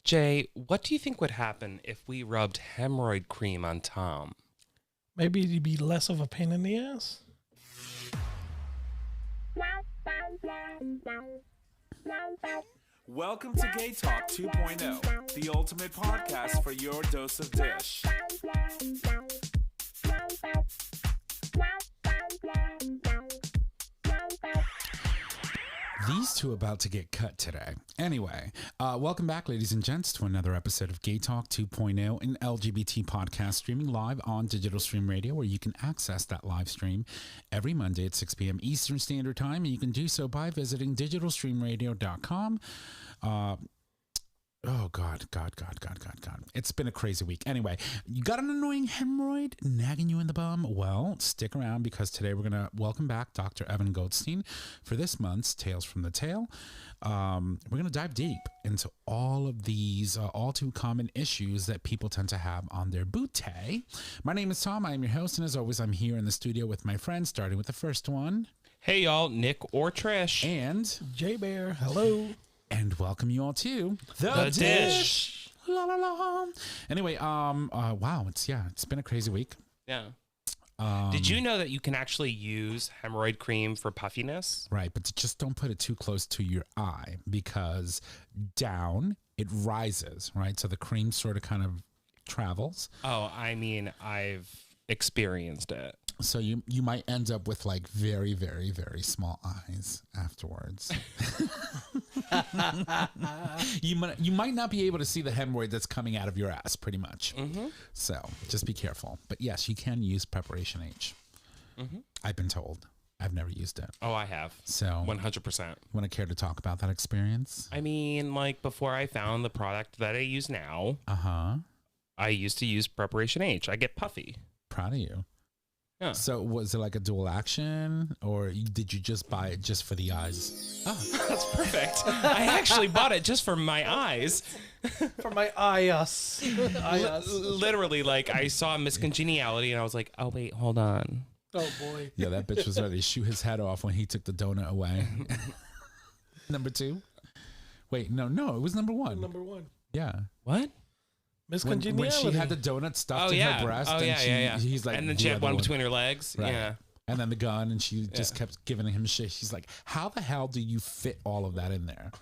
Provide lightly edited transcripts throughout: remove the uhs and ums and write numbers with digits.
Jay, what do you think would happen if we rubbed hemorrhoid cream on Tom? Maybe it'd be less of a pain in the ass. Welcome to GayTalk 2.0, the ultimate podcast for your dose of dish. These two about to get cut today. Anyway, welcome back, ladies and gents, to another episode of GayTalk 2.0, an LGBT podcast streaming live on Digital Stream Radio, where you can access that live stream every Monday at 6 p.m. Eastern Standard Time, and you can do so by visiting digitalstreamradio.com. Oh, God. It's been a crazy week. Anyway, you got an annoying hemorrhoid nagging you in the bum? Well, stick around because today we're going to welcome back Dr. Evan Goldstein for this month's Tales from the Tail. We're going to dive deep into all of these all too common issues that people tend to have on their booty. My name is Tom. I am your host, and as always, I'm here in the studio with my friends, starting with the first one. Hey, y'all, Nick or Trish. And J-Bear, hello. And welcome you all to The Dish. La, la, la. Anyway, wow, it's been a crazy week. Yeah. Did you know that you can actually use hemorrhoid cream for puffiness? Right, but just don't put it too close to your eye because down it rises, right? So the cream sort of kind of travels. Oh, I mean, I've experienced it. So you might end up with like very, very, very small eyes afterwards. You might not be able to see the hemorrhoid that's coming out of your ass, pretty much. Mm-hmm. So just be careful. But yes, you can use Preparation H. Mm-hmm. I've been told. I've never used it. Oh, I have. So 100%. You want to care to talk about that experience? I mean, like before I found the product that I use now, I used to use Preparation H. I get puffy. Proud of you. Yeah. So was it like a dual action, or did you just buy it just for the eyes? Oh, that's perfect. I actually bought it just for my eyes. For my eyes. Literally, like I saw Miss Congeniality and I was like, oh, wait, hold on. Oh, boy. Yeah, that bitch was ready to shoot his head off when he took the donut away. Number two? Wait, no, it was number one. Number one. Yeah. What? Miss When Congeniality. she had the donut stuffed in her breast. He's like, and then she had one between her legs. Right. Yeah. And then the gun, and she just kept giving him shit. She's like, how the hell do you fit all of that in there?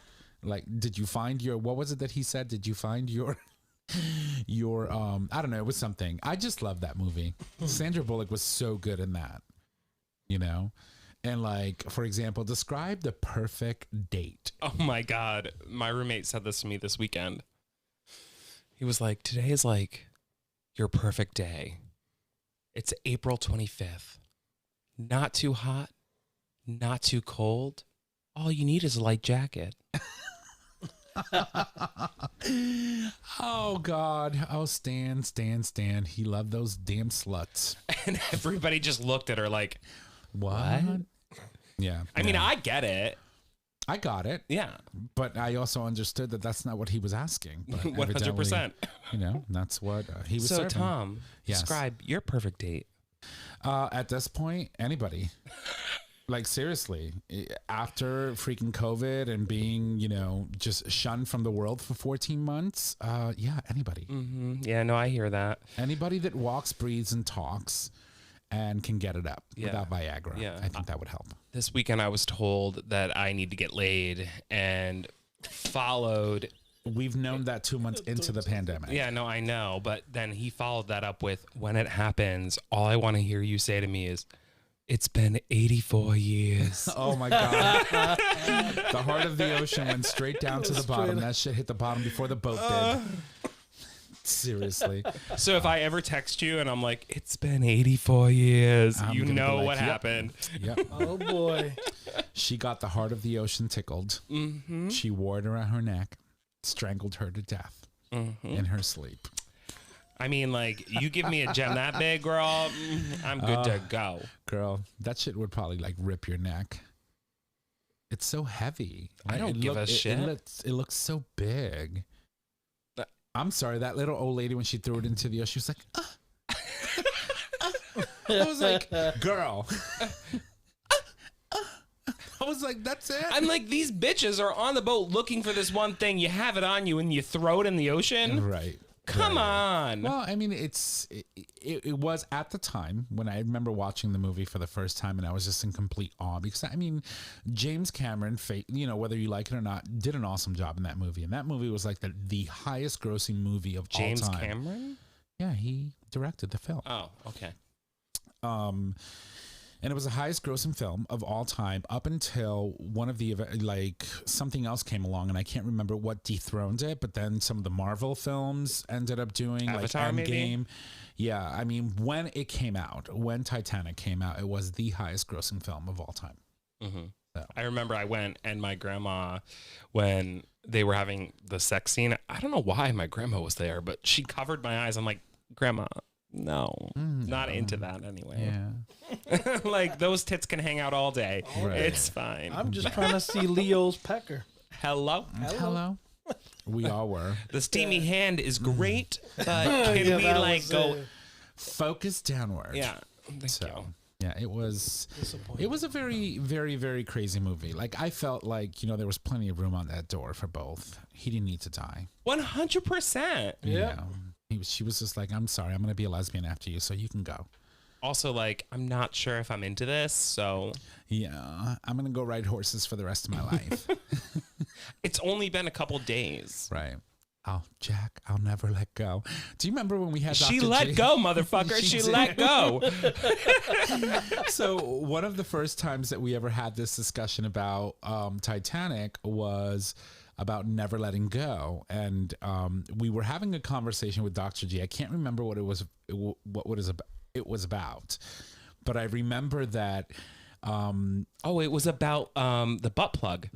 Like, did you find what was it that he said? Did you find your, I don't know, it was something. I just love that movie. Sandra Bullock was so good in that, you know? And like, for example, describe the perfect date. Oh my God. My roommate said this to me this weekend. He was like, today is like your perfect day. It's April 25th. Not too hot, not too cold. All you need is a light jacket. Oh, God. Oh, Stan. He loved those damn sluts. And everybody just looked at her like, what? Yeah. I mean, I get it. I got it. Yeah. But I also understood that that's not what he was asking. But 100%. You know, that's what he was So, serving. Tom, Yes. describe your perfect date. At this point, anybody. Like, seriously, after freaking COVID and being, you know, just shunned from the world for 14 months, yeah, anybody. Mm-hmm. Yeah, no, I hear that. Anybody that walks, breathes, and talks and can get it up without Viagra. Yeah. I think that would help. This weekend I was told that I need to get laid and followed. We've known that 2 months into the pandemic. Yeah, no, I know. But then he followed that up with, when it happens, all I want to hear you say to me is, it's been 84 years. Oh, my God. The heart of the ocean went straight down to the bottom. That shit hit the bottom before the boat did. Seriously. So if I ever text you and I'm like, it's been 84 years, I'm you gonna know be like, what yep. happened. Yep. Oh, boy. She got the heart of the ocean tickled. Mm-hmm. She wore it around her neck, strangled her to death in her sleep. I mean, like, you give me a gem that big, girl, I'm good to go. Girl, that shit would probably like rip your neck. It's so heavy. I don't give a shit. It looks so big. I'm sorry, that little old lady, when she threw it into the ocean, she was like, I was like, girl. was like, that's it. I'm like, these bitches are on the boat looking for this one thing. You have it on you and you throw it in the ocean. Right. Come on. Well, I mean, it was at the time when I remember watching the movie for the first time, and I was just in complete awe because, I mean, James Cameron, whether you like it or not, did an awesome job in that movie. And that movie was like the highest grossing movie of James all time. Cameron? Yeah, he directed the film. Oh, okay. And it was the highest grossing film of all time up until one of the, something else came along, and I can't remember what dethroned it, but then some of the Marvel films ended up doing, Avatar, like Endgame. maybe? Yeah, I mean, when Titanic came out, it was the highest grossing film of all time. Mm-hmm. So. I remember I went, and my grandma, when they were having the sex scene, I don't know why my grandma was there, but she covered my eyes. I'm like, Grandma, no, not into that anyway. Yeah. Like, those tits can hang out all day. Right. It's fine. I'm just trying to see Leo's pecker. Hello? Hello. We all were. The steamy hand is great, but can we, like, go... Focus downward. Yeah. Thank you. Yeah, it was a very, very, very crazy movie. Like, I felt like, there was plenty of room on that door for both. He didn't need to die. 100%. Yeah. She was just like, I'm sorry, I'm going to be a lesbian after you, so you can go. Also, like, I'm not sure if I'm into this, so... Yeah, I'm going to go ride horses for the rest of my life. It's only been a couple days. Right. Jack, I'll never let go. Do you remember when we had She Dr. let G? go, motherfucker. She let go. So one of the first times that we ever had this discussion about Titanic was about never letting go, and we were having a conversation with Dr. G. I can't remember what it was about, but I remember that it was about the butt plug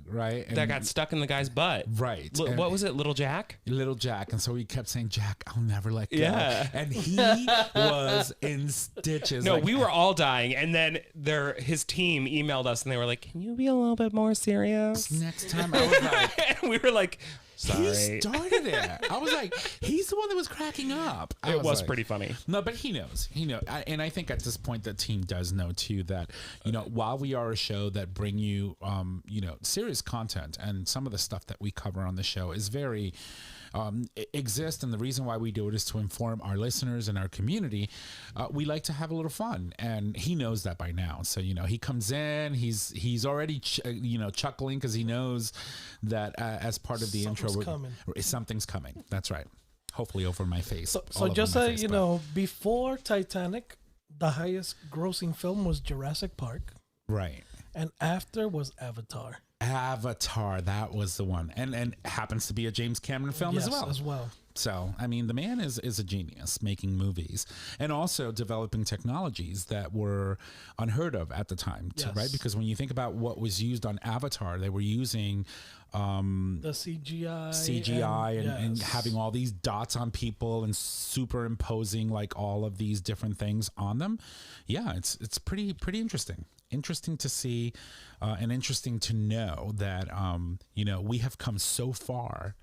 right, that got stuck in the guy's butt, right. What was it, Little Jack? And so he kept saying, Jack, I'll never let go. Yeah. And he was in stitches. No, we were all dying, and then his team emailed us and they were like, can you be a little bit more serious next time? I was like, and we were like, sorry. He started it. I was like, he's the one that was cracking up. It was like, pretty funny. No, but he knows. And I think at this point the team does know too that, while we are a show that bring you, serious content, and some of the stuff that we cover on the show is very exist, and the reason why we do it is to inform our listeners and our community. We like to have a little fun, and he knows that by now. So he comes in, he's already chuckling because he knows that as part of the intro, something's coming. That's right. Hopefully over my face. So just so before Titanic, the highest grossing film was Jurassic Park, right, and after was Avatar. That was the one, and happens to be a James Cameron film as well. So, I mean, the man is a genius making movies and also developing technologies that were unheard of at the time, right? Because when you think about what was used on Avatar, they were using the CGI and having all these dots on people and superimposing like all of these different things on them. Yeah, it's pretty interesting. Interesting to see and interesting to know that, we have come so far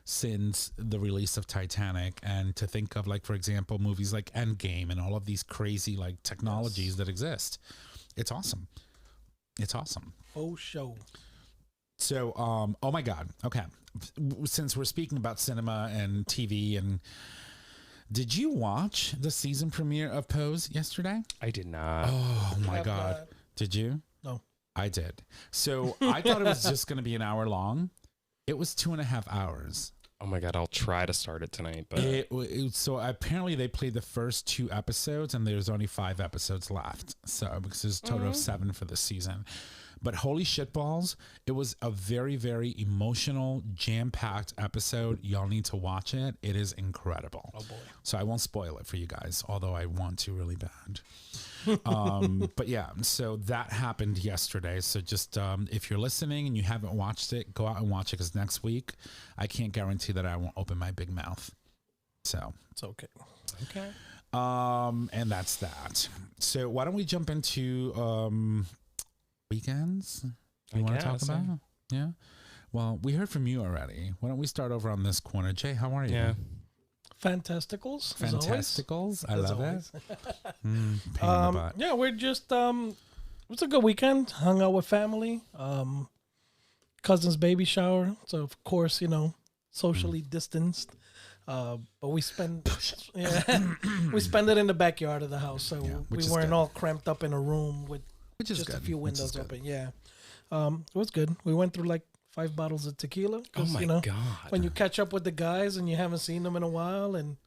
since the release of Titanic, and to think of, like, for example, movies like Endgame and all of these crazy like technologies that exist. It's awesome. Oh, show. So, oh my God. Okay. Since we're speaking about cinema and TV, and did you watch the season premiere of Pose yesterday? I did not. Oh my God. Did you? No. I did. So I thought it was just going to be an hour long. It was 2.5 hours. Oh my God, I'll try to start it tonight. But so apparently they played the first 2 episodes and there's only 5 episodes left. So because there's a total of 7 for the season. But holy shit balls, it was a very, very emotional, jam-packed episode. Y'all need to watch it. It is incredible. Oh boy. So I won't spoil it for you guys, although I want to really bad. But yeah, so that happened yesterday. So just if you're listening and you haven't watched it, go out and watch it, because next week I can't guarantee that I won't open my big mouth. So it's okay. Okay. And that's that. So why don't we jump into weekends? You want to talk about? Yeah. Well, we heard from you already. Why don't we start over on this corner? Jay, how are you? Yeah. Fantasticals. I love it. Pain in the butt. Yeah, we're just was a good weekend. Hung out with family. Cousin's baby shower. So of course, socially distanced. But we spend we spend it in the backyard of the house, so we weren't all cramped up in a room with which is just good. a few windows open. Yeah, it was good. We went through like 5 bottles of tequila. Oh my God. When you catch up with the guys and you haven't seen them in a while, and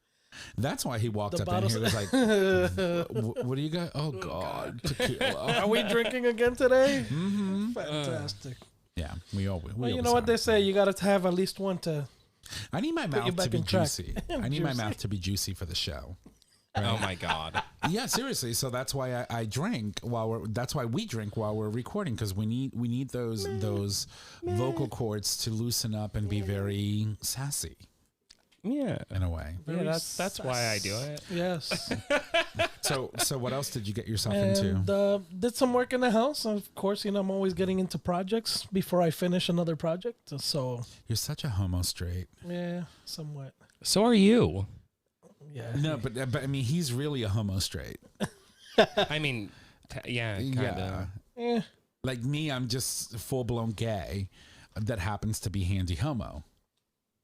That's why he walked The up in here. bottles- Was like, "What do you got? Oh God, tequila." are we drinking again today? Mm-hmm. Fantastic. Yeah, we all. Well, you know what they say. You got to have at least one to. I need my you mouth to back be in track. juicy. I need my Juicy. mouth to be juicy for the show. Oh my God. Yeah, seriously. So that's why I drink that's why we drink while we're recording, because we need those vocal cords to loosen up and be very sassy Yeah. in a way. Yeah, that's why I do it. Yes. So what else did you get yourself And into? did some work in the house. Of course, I'm always getting into projects before I finish another project. So You're such a homo straight. yeah, somewhat. So are you. Yeah. No, but I mean, he's really a homo straight. I mean, yeah, kind of. Yeah. Eh, Like me, I'm just full blown gay that happens to be handy homo.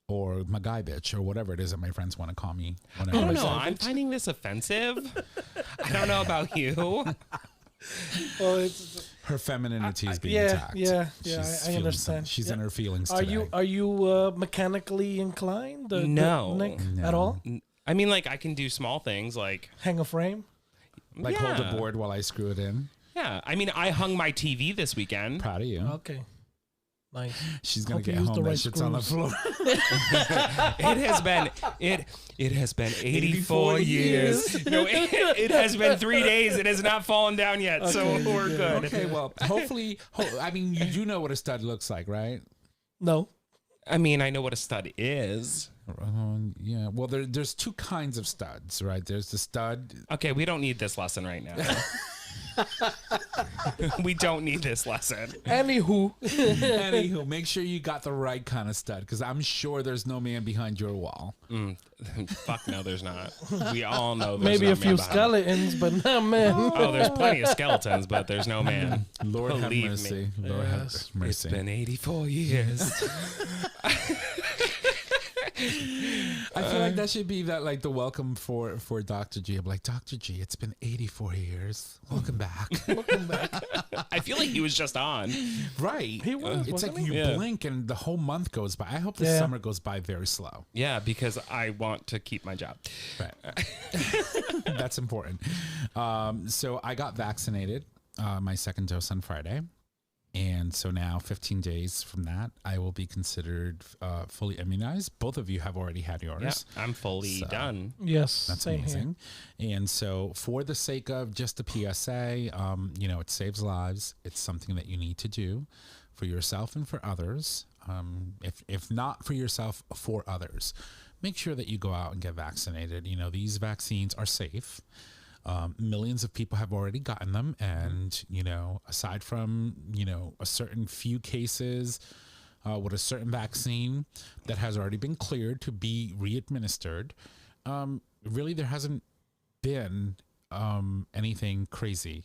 Or my guy bitch, or whatever it is that my friends want to call me. I Whenever. don't know. I'm finding this offensive. I don't know about you. well, it's Her femininity is being yeah, attacked. yeah. She's I feeling understand. She's Yeah. in her feelings Are today. you mechanically inclined? No. Nick, No. at all? I mean, like, I can do small things like, Hang a frame? Like yeah. hold a board while I screw it in? Yeah. I mean, I hung my TV this weekend. Proud of you. Okay. Nice. She's going Hope to you get use home. the That right shit's on the screws. floor. It has been 84 years. No, it has been 3 days. It has not fallen down yet. So we're good. Okay, well, hopefully, I mean, you do know what a stud looks like, right? No. I mean, I know what a stud is. Yeah. Well, there's two kinds of studs, right? There's the stud. Okay, we don't need this lesson right now. We don't need this lesson. Anywho. Anywho, make sure you got the right kind of stud, because I'm sure there's no man behind your wall. Fuck no, there's not. We all know there's Maybe no a few man behind. skeletons, but not men. Oh, there's plenty of skeletons, but there's no man. Lord have Believe mercy. me. Lord have Yes. mercy. It's been 84 years. I feel like that should be like the welcome for Dr. G. I'm like, Dr. G, it's been 84 years. Welcome back. Welcome back. I feel like he was just on. Right. He was, It's wasn't like he? you Yeah. blink and the whole month goes by. I hope the Yeah. summer goes by very slow. Yeah, because I want to keep my job. Right. That's important. So I got vaccinated, my second dose on Friday. And so now 15 days from that, I will be considered fully immunized. Both of you have already had Yeah, yours. I'm fully So- done. Yes. That's same amazing. And so for the sake of just a PSA, it saves lives. It's something that you need to do for yourself and for others. If not for yourself, for others. Make sure that you go out and get vaccinated. These vaccines are safe. Millions of people have already gotten them. And, aside from, a certain few cases with a certain vaccine that has already been cleared to be re-administered, really there hasn't been anything crazy.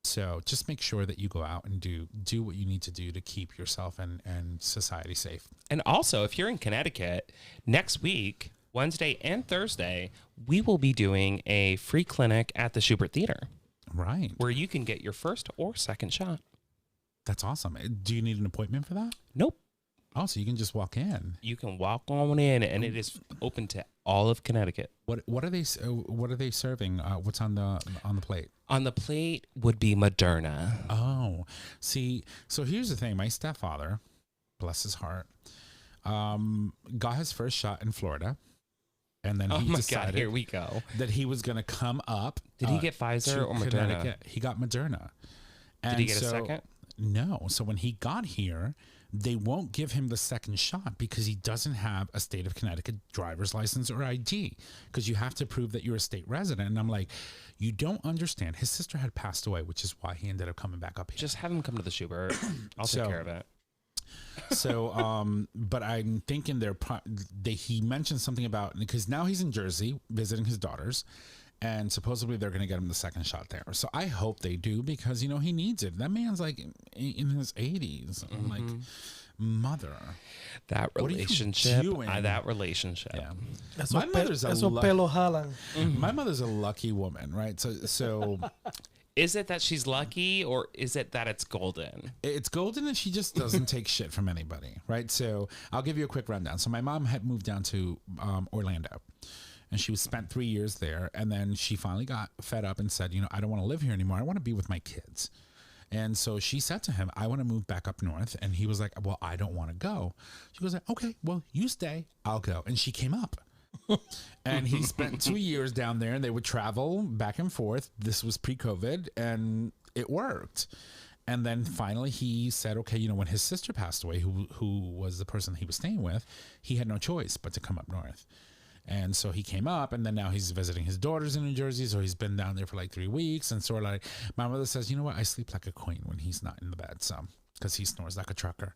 So just make sure that you go out and do what you need to do to keep yourself and society safe. And also, if you're in Connecticut, next week, Wednesday and Thursday, we will be doing a free clinic at the Schubert Theater Right. where you can get your first or second shot. That's awesome. Do you need an appointment for that? Nope. Oh, so you can just walk in. You can walk on in, and it is open to all of Connecticut. What are they serving? What's on the plate? On the plate would be Moderna. Oh, see, so here's the thing. My stepfather, bless his heart, got his first shot in Florida. And then Oh he my God, decided here we go. that he was going to come up. Did he get Pfizer to or Moderna? Connecticut. He got Moderna. Did he get a second? No. So when he got here, they won't give him the second shot because he doesn't have a state of Connecticut driver's license or ID, because you have to prove that you're a state resident. And I'm like, you don't understand. His sister had passed away, which is why he ended up coming back up here. Just have him come to the Schubert. I'll take care of it. So, but I'm thinking he mentioned something about, because now he's in Jersey visiting his daughters, And supposedly they're going to get him the second shot there. So I hope they do because, you know, he needs it. That man's like in his 80s. I'm like, mother. That relationship. That relationship. Yeah. My mother's My mother's a lucky woman, right? So Is it that she's lucky or is it that it's golden? it's golden and she just doesn't take shit from anybody, right? So I'll give you a quick rundown. So my mom had moved down to Orlando. And she was spent 3 years there. And then she finally got fed up and said, you know, I don't want to live here anymore. I want to be with my kids. And so she said to him, I want to move back up north. And he was like, well, I don't want to go. She was like, okay, well, you stay. I'll go. And she came up. And he spent 2 years down there and they would travel back and forth. This was pre-COVID and it worked. And then finally he said, okay, you know, when his sister passed away, who was the person he was staying with, he had no choice but to come up north. And so he came up and then now he's visiting his daughters in New Jersey. So he's been down there for like 3 weeks. And sort of like my mother says, you know what? I sleep like a queen when he's not in the bed. So because he snores like a trucker.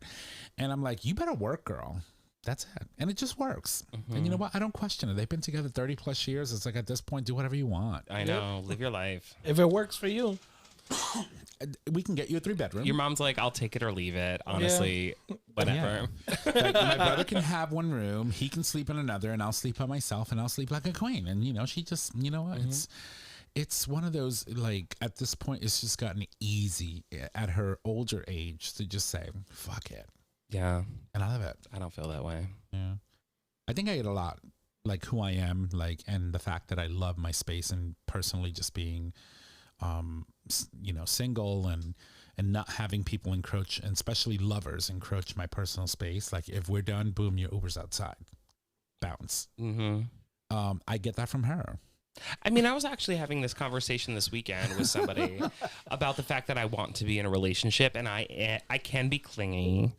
And I'm like, you better work, girl. That's it. And it just works. And you know what? I don't question it. They've been together 30 plus years. It's like at this point, do whatever you want. I know. Live your life. If it works for you. We can get you a 3-bedroom. Your mom's like, I'll take it or leave it. Honestly, whatever. Like, my brother can have one room. He can sleep in another, and I'll sleep by myself, and I'll sleep like a queen. And you know, she just, you know what? It's one of those, like, at this point, it's just gotten easy at her older age to just say, fuck it. Yeah. And I love it. I don't feel that way. Yeah. I think I get a lot, like, who I am, like, and the fact that I love my space and personally just being, you know, single and not having people encroach, and especially lovers encroach my personal space. Like, if we're done, boom, your Uber's outside. Bounce. I get that from her. I mean, I was actually having this conversation this weekend with somebody about the fact that I want to be in a relationship, and I can be clingy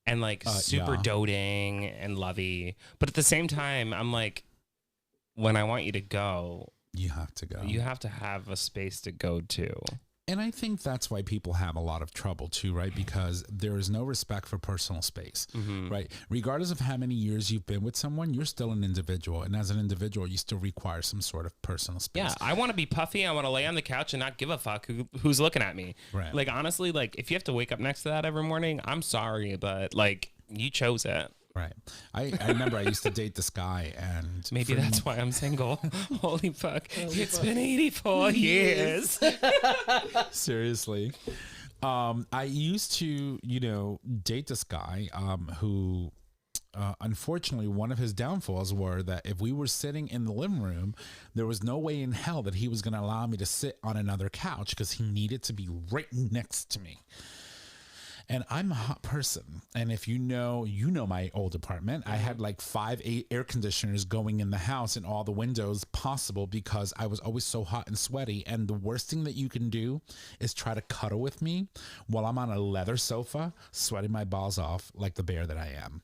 and like super doting and lovey, but at the same time, I'm like, when I want you to go, you have to go. You have to have a space to go to. And I think that's why people have a lot of trouble too, right? Because there is no respect for personal space, right? Regardless of how many years you've been with someone, you're still an individual. And as an individual, you still require some sort of personal space. Yeah, I want to be puffy. I want to lay on the couch and not give a fuck who's looking at me. Right. Like, honestly, like, if you have to wake up next to that every morning, I'm sorry, but, like, you chose it. Right. I remember I used to date this guy, and maybe that's why I'm single. Holy fuck. It's been 84 years. Seriously. I used to, you know, date this guy who, unfortunately, one of his downfalls were that if we were sitting in the living room, there was no way in hell that he was going to allow me to sit on another couch because he needed to be right next to me. And I'm a hot person. And if you know my old apartment, I had like 5 air conditioners going in the house and all the windows possible because I was always so hot and sweaty. And the worst thing that you can do is try to cuddle with me while I'm on a leather sofa, sweating my balls off like the bear that I am.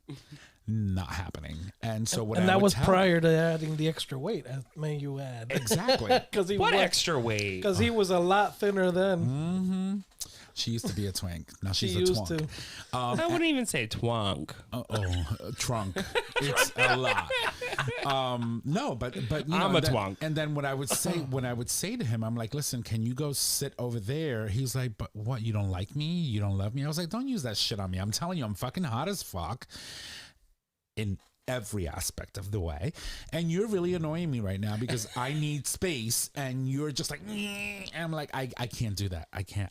Not happening. And so what? And that was prior to adding the extra weight. May you add exactly? Because what extra weight? Because he was a lot thinner then. She used to be a twink. Now she's a used twunk. I wouldn't even say twunk. Trunk. It's a lot. No, but you know, I'm a twunk. And then when I would say to him, I'm like, listen, can you go sit over there? He's like, but what? You don't like me? You don't love me? I was like, don't use that shit on me. I'm telling you, I'm fucking hot as fuck. In every aspect of the way, and you're really annoying me right now because I need space, and you're just like, and I'm like, I can't do that. I can't,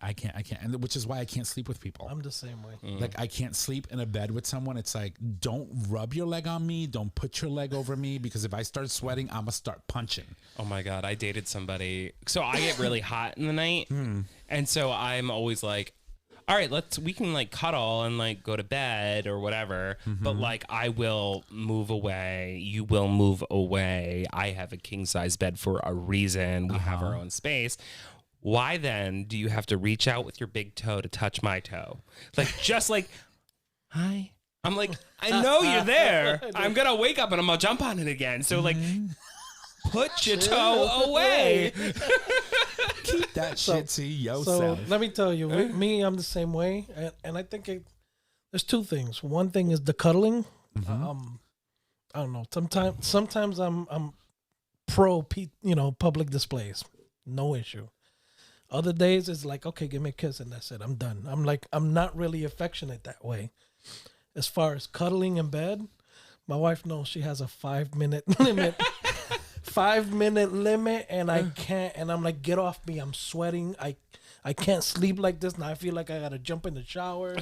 and which is why I can't sleep with people. I'm the same way. Like, I can't sleep in a bed with someone. It's like, don't rub your leg on me, don't put your leg over me, because if I start sweating, I'm gonna start punching. Oh my god, I dated somebody, so I get really hot in the night, and so I'm always like, all right, we can like cuddle and like go to bed or whatever, but like I will move away. You will move away. I have a king size bed for a reason. We have our own space. Why then do you have to reach out with your big toe to touch my toe? Like, just like, hi. I'm like, I know you're there. I'm going to wake up and I'm going to jump on it again. So like, put your toe away. Keep that shit to yourself. So let me tell you, me, I'm the same way, and I think there's two things. One thing is the cuddling. I don't know. Sometimes I'm public displays. No issue. Other days it's like, okay, give me a kiss and that's it. I'm done. I'm not really affectionate that way. As far as cuddling in bed, my wife knows she has a 5-minute limit. 5-minute limit, and I can't. And I'm like, get off me! I'm sweating. I can't sleep like this now. I feel like I gotta jump in the shower.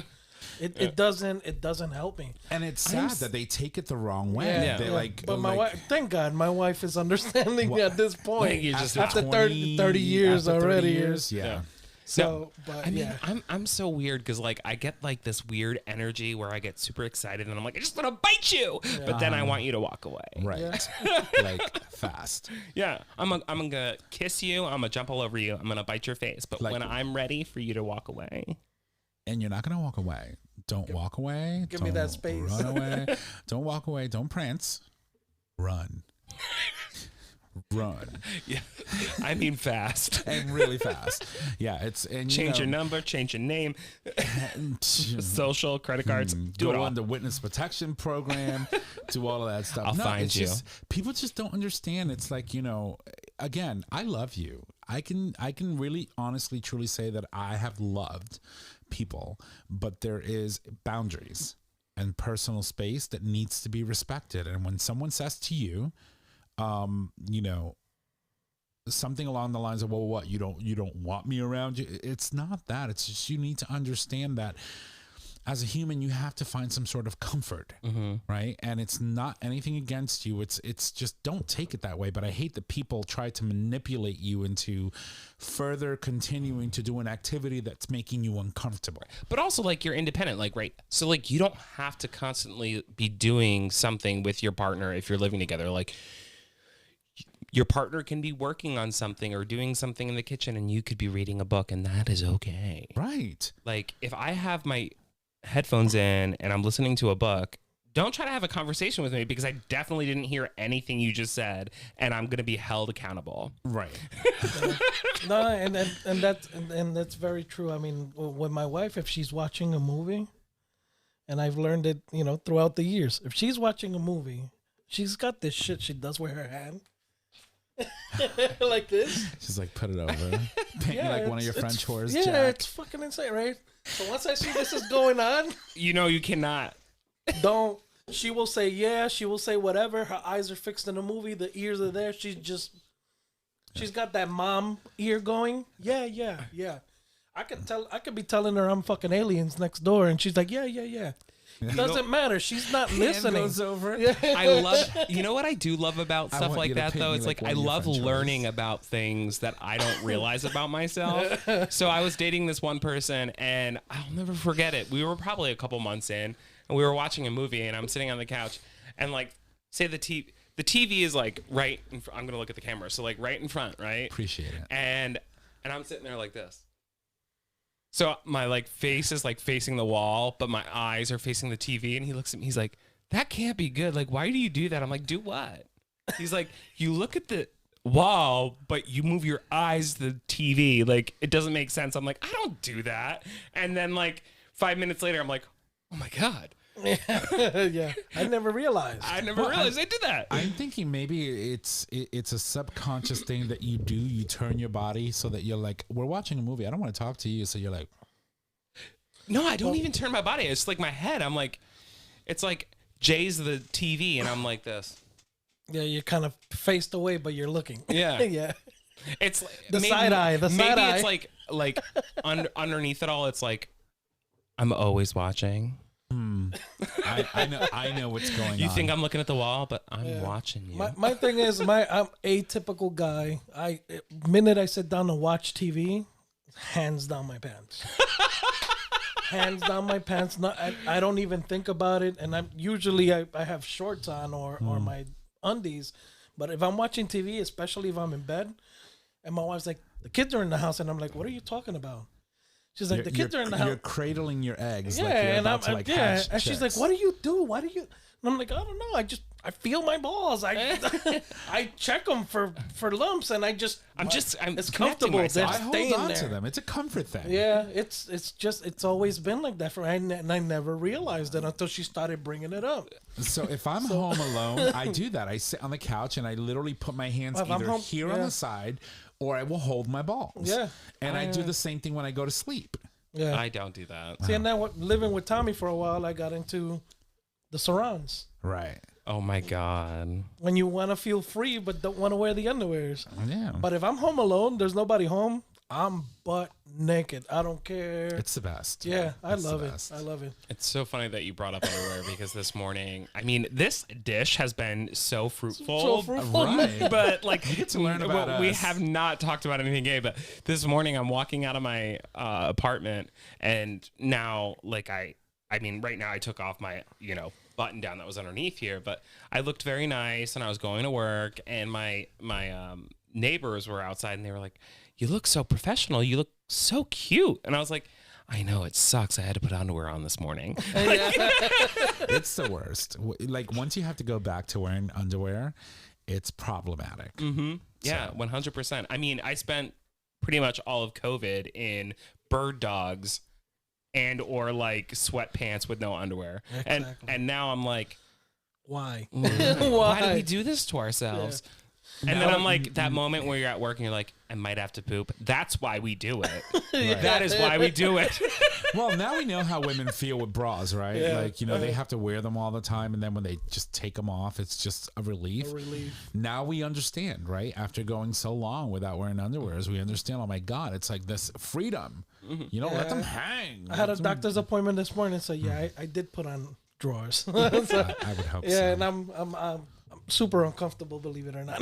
It doesn't help me. And it's sad that they take it the wrong way. Yeah, They but my wife, thank God, my wife is understanding at this point. You just after 30 years after 30 already. years, yeah. So, but I mean, I'm so weird because like I get like this weird energy where I get super excited and I'm like, I just want to bite you, but then I want you to walk away. Right. Like fast. Yeah, I'm gonna kiss you. I'm gonna jump all over you. I'm gonna bite your face. But Like- when I'm ready for you to walk away, And you're not going to walk away. Don't walk away. Give me that space. Run away. Don't walk away. Don't prance. Run. Run. yeah, I mean fast. And really fast. Yeah, and Change your number, change your name, social, credit cards, do it go all. on the witness protection program, do all of that stuff. I'll find it's you. People just don't understand. It's like, again, I love you. I can really honestly truly say that I have loved people, but there is boundaries and personal space that needs to be respected. And when someone says to you, something along the lines of, well, what, you don't want me around you? It's not that. It's just, you need to understand that as a human, you have to find some sort of comfort, right? And it's not anything against you. It's just, don't take it that way. But I hate that people try to manipulate you into further continuing to do an activity that's making you uncomfortable. But also, like, you're independent, like, right? So, like, you don't have to constantly be doing something with your partner if you're living together. Like, your partner can be working on something or doing something in the kitchen, and you could be reading a book, and that is okay. Right. Like, if I have my headphones in and I'm listening to a book, don't try to have a conversation with me because I definitely didn't hear anything you just said, and I'm going to be held accountable. Right. No, and that's very true. I mean, with my wife, if she's watching a movie, and I've learned it, throughout the years, if she's watching a movie, she's got this shit she does with her hand. Like this. Just like put it over. Paint me like one of your French whores. Yeah, Jack. it's fucking insane, right? So once I see this is going on, You cannot. don't. She will say yeah. She will say whatever. Her eyes are fixed in the movie. The ears are there. She's got that mom ear going. Yeah. I could be telling her I'm fucking aliens next door, and she's like, yeah. Doesn't matter. She's not listening. Goes over. Yeah. I love, what I do love about I stuff want like you to that, paint though? me It's like like, I one of your love French learning hoes. about things that I don't realize about myself. So I was dating this one person, and I'll never forget it. We were probably a couple months in, and we were watching a movie, and I'm sitting on the couch, and like, say the TV is like right in front. I'm going to look at the camera. So like right in front, right? Appreciate it. And I'm sitting there like this. So my like face is like facing the wall, but my eyes are facing the TV. And he looks at me. He's like, "That can't be good. Like, why do you do that?" I'm like, "Do what?" He's like, "You look at the wall, but you move your eyes to the TV. Like, it doesn't make sense." I'm like, "I don't do that." And then like 5 minutes later, I'm like, "Oh my God." Yeah, I never realized. I never realized I did that. I'm thinking maybe it's a subconscious thing that you do. You turn your body so that you're like, we're watching a movie. I don't want to talk to you. So you're like, No, I don't even turn my body. It's like my head. I'm like, it's like Jay's the TV, and I'm like this. Yeah, you're kind of faced away, but you're looking. Yeah. Yeah. It's The side eye, the side maybe eye. it's like underneath it all, it's like I'm always watching. I know what's going on. You think I'm looking at the wall, but I'm watching you. My thing is, I'm atypical guy. Minute I sit down to watch TV, hands down my pants. Hands down my pants. I don't even think about it. And I'm usually I have shorts on or my undies. But if I'm watching TV, especially if I'm in bed, and my wife's like, the kids are in the house, and I'm like, what are you talking about? She's like, the kids are in the house. You're cradling your eggs. Yeah, like you're and about to, like, yeah, hatch and she's like, chicks. what do you do? Why do you? And I'm like, I don't know. I I feel my balls. I check them for lumps, and it's connecting comfortable. They're myself. I hold staying on there. to them. It's a comfort thing. Yeah, it's always been like that for me, and I never realized it until she started bringing it up. So if I'm home alone, I do that. I sit on the couch and I literally put my hands If I'm either home- here on yeah. the side, or I will hold my balls. Yeah. And I do the same thing when I go to sleep. Yeah. I don't do that. See, and now living with Tommy for a while, I got into the surrounds. Right. Oh my God. When you want to feel free but don't want to wear the underwears. Yeah. But if I'm home alone, there's nobody home, I'm butt naked. I don't care. It's the best. Yeah, I It's love the it. best. I love it. It's so funny that you brought up underwear because this morning, I mean, this dish has been so fruitful. So fruitful. Right. But like, You get to learn about we us. have not talked about anything gay. But this morning, I'm walking out of my apartment, and now, like, I mean, right now, I took off my, button down that was underneath here, but I looked very nice, and I was going to work, and my neighbors were outside, and they were like, "You look so professional. You look so cute," and I was like, I know it sucks. I had to put underwear on this morning. It's the worst. Like once you have to go back to wearing underwear, it's problematic. Mm-hmm. Yeah, 100%. I mean, I spent pretty much all of COVID in bird dogs and or like sweatpants with no underwear. Exactly. And now I'm like, Why? why did we do this to ourselves? And then Now- I'm like, that moment where you're at work and you're like, I might have to poop. That's why we do it. Right. That is why we do it. Well, now we know how women feel with bras, right? Yeah. Like, they have to wear them all the time. And then when they just take them off, it's just a relief. A relief. Now we understand, right? After going so long without wearing underwears, we understand, oh my God, it's like this freedom. You don't let them hang. I had a doctor's appointment this morning, so yeah, I did put on drawers. So, I would hope so. yeah, and I'm super uncomfortable, believe it or not.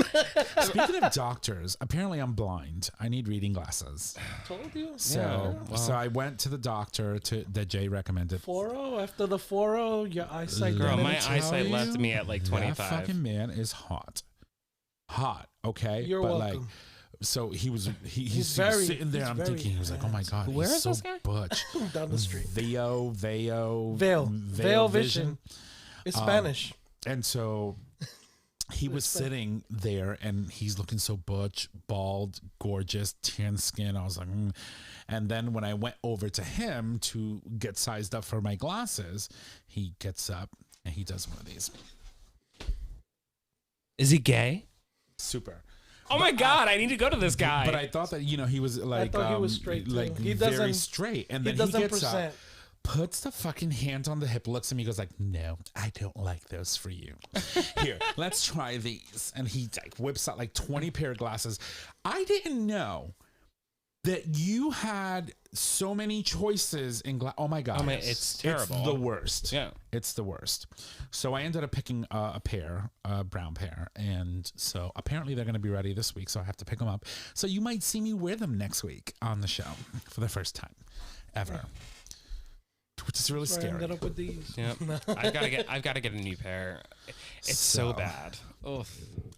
Speaking of doctors, apparently I'm blind. I need reading glasses. Told you. So I went to the doctor that Jay recommended. 4-0 after the 4-0, your eyesight. Girl, went my into- eyesight left me at like That 25. fucking man is hot. Hot, okay? You're but welcome. like, so he's very- sitting there. he's I'm very thinking, he was like, oh my God, Where he's is so this guy? butch. down the street. Veil Vision. It's Spanish. And so he was sitting there and he's looking so butch, bald, gorgeous, tan skin. I was like, And then when I went over to him to get sized up for my glasses, he gets up and he does one of these. Is he gay? Super. Oh my God, I need to go to this guy. But I thought that, he was like, thought he was straight, too. like He very doesn't- straight. And he then he doesn't gets present. up, puts the fucking hand on the hip, looks at me, goes like, no, I don't like those for you. Here, let's try these. And he like whips out like 20 pair of glasses. I didn't know that you had so many choices in oh my God. Oh my- it's terrible. It's the worst. Yeah. It's the worst. So I ended up picking a pair, a brown pair. And so apparently they're going to be ready this week. So I have to pick them up. So you might see me wear them next week on the show for the first time ever. Which is really So I scary. ended up with these. Yep. I've got to get a new pair. It's so So- bad. Oh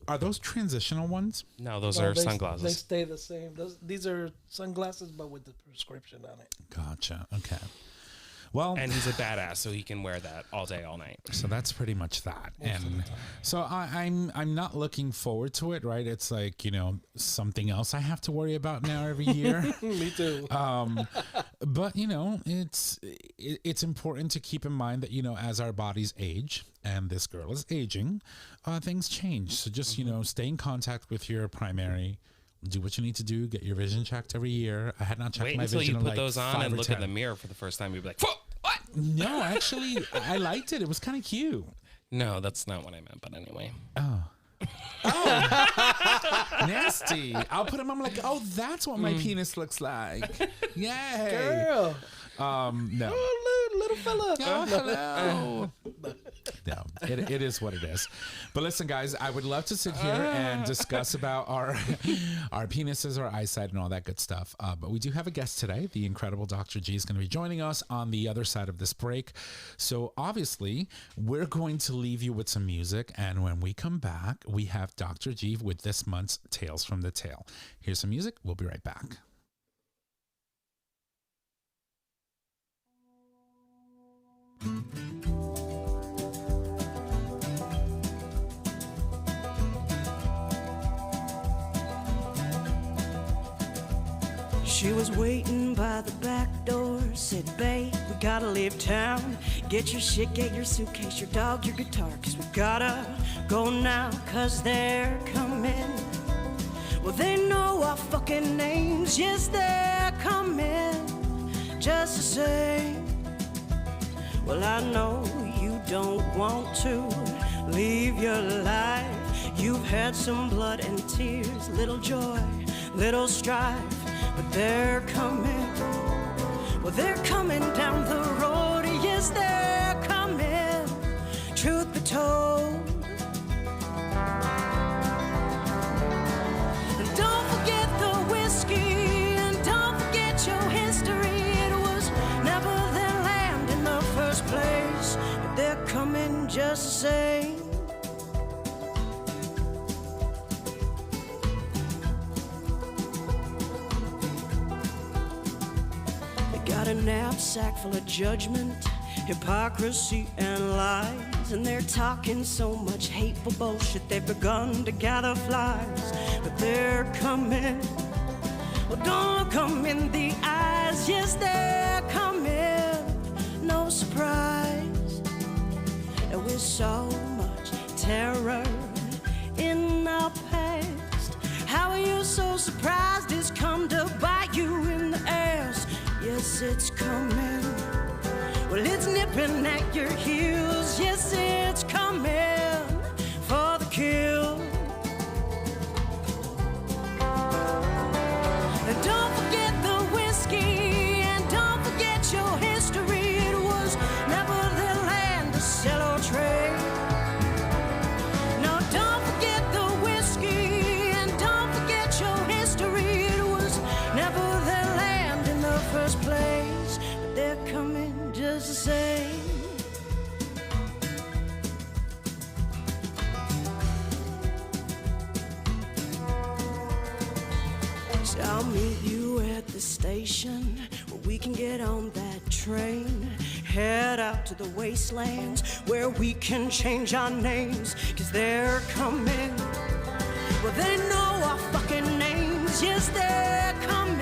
Are those transitional ones? no, those No, are they sunglasses. stay the same. These are sunglasses, but with the prescription on it. Gotcha. Okay. Well, And he's a badass, so he can wear that all day, all night. so that's pretty much that. And so I'm not looking forward to it, right? It's like, something else I have to worry about now every year. Me too. But it's important to keep in mind that as our bodies age, and this girl is aging, things change. So just stay in contact with your primary. Do what you need to do. Get your vision checked every year. I had not checked Wait my until vision you in put like those on 5 and or look 10. in the mirror for the first time. You'd be like, "Whoa, what?" No, actually, I liked it. It was kind of cute. No, that's not what I meant. But anyway, Nasty. I'll put him. I'm like, oh, that's what my penis looks like. Yay. Girl. No. Oh, little fella. Oh, hello. No, it is what it is. But listen, guys, I would love to sit here and discuss about our penises, our eyesight, and all that good stuff. But we do have a guest today. The incredible Dr. G is going to be joining us on the other side of this break. So obviously, we're going to leave you with some music. And when we come back, we have Dr. G with this month's Tales from the Tail. Here's some music. We'll be right back. She was waiting by the back door, said, babe, we gotta leave town. Get your shit, get your suitcase, your dog, your guitar, cause we gotta go now, cause they're coming. Well, they know our fucking names, yes, they're coming, just the same. Well, I know you don't want to leave your life. You've had some blood and tears, little joy, little strife, but they're coming. Well, they're coming down the road, yes, they're coming, truth be told. And don't forget the whiskey, and don't forget your history. It was never their land in the first place, but they're coming just the same. Got a knapsack full of judgment, hypocrisy, and lies. And they're talking so much hateful bullshit, they've begun to gather flies. But they're coming. Well, don't look them in the eyes. Yes, they're coming. No surprise. And with so much terror in our past, how are you so surprised it's come to bite you in the ass? Yes, it's coming. Well, it's nipping at your heels. Yes, it's coming for the kill. And don't forget the whiskey, and don't forget your history. It was never their land to sell or trade. No, don't forget the whiskey, and don't forget your history. It was never their land in the first place, but they're coming just the same. So I'll meet you at the station where we can get on that train, head out to the wastelands where we can change our names, cause they're coming. Well, they know our fucking names, yes, they're coming,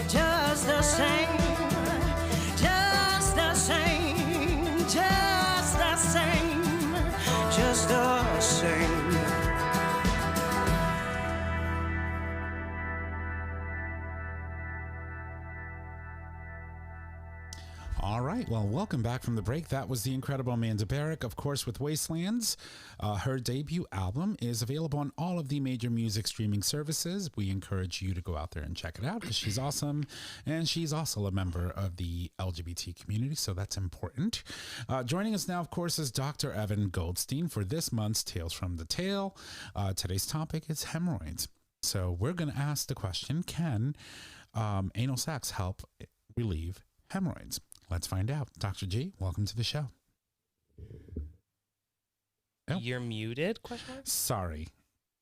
just the same, just the same, just the same, just the same. All right. Well, welcome back from the break. That was the incredible Amanda Barrick, of course, with Wastelands. Her debut album is available on all of the major music streaming services. We encourage you to go out there and check it out because she's awesome. And she's also a member of the LGBT community, so that's important. Joining us now, of course, is Dr. Evan Goldstein for this month's Tales from the Tail. Today's topic is hemorrhoids. So we're going to ask the question, can anal sex help relieve hemorrhoids? Let's find out. Dr. G, welcome to the show. Oh. You're muted? Question mark? Sorry.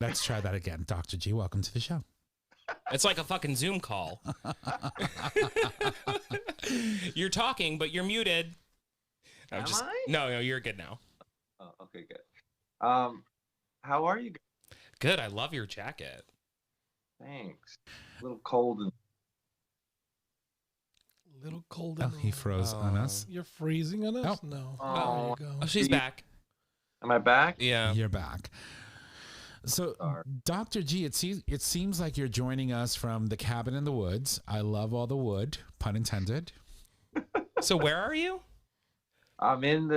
Let's try that again. Dr. G, welcome to the show. It's like a fucking Zoom call. You're talking, but you're muted. Am I? No, you're good now. Oh, okay, good. How are you? Good. I love your jacket. Thanks. A little cold and Little cold. Oh, he froze on us. You're freezing on us? Oh. No. Oh. There you go. Oh, she's back. Am I back? Yeah. You're back. So, Sorry. Dr. G, it seems like you're joining us from the cabin in the woods. I love all the wood, pun intended. So where are you? I'm in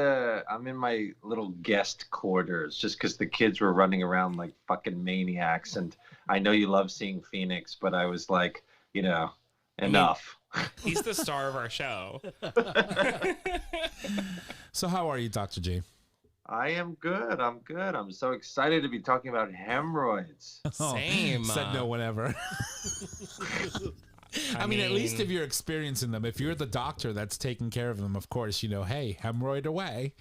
my little guest quarters just because the kids were running around like fucking maniacs, and I know you love seeing Phoenix, but I was like, enough. He's the star of our show. So how are you, Dr. G? I am good. I'm good. I'm so excited to be talking about hemorrhoids. Same. Said no one ever. I mean, at least if you're experiencing them, if you're the doctor that's taking care of them, of course, hey, hemorrhoid away.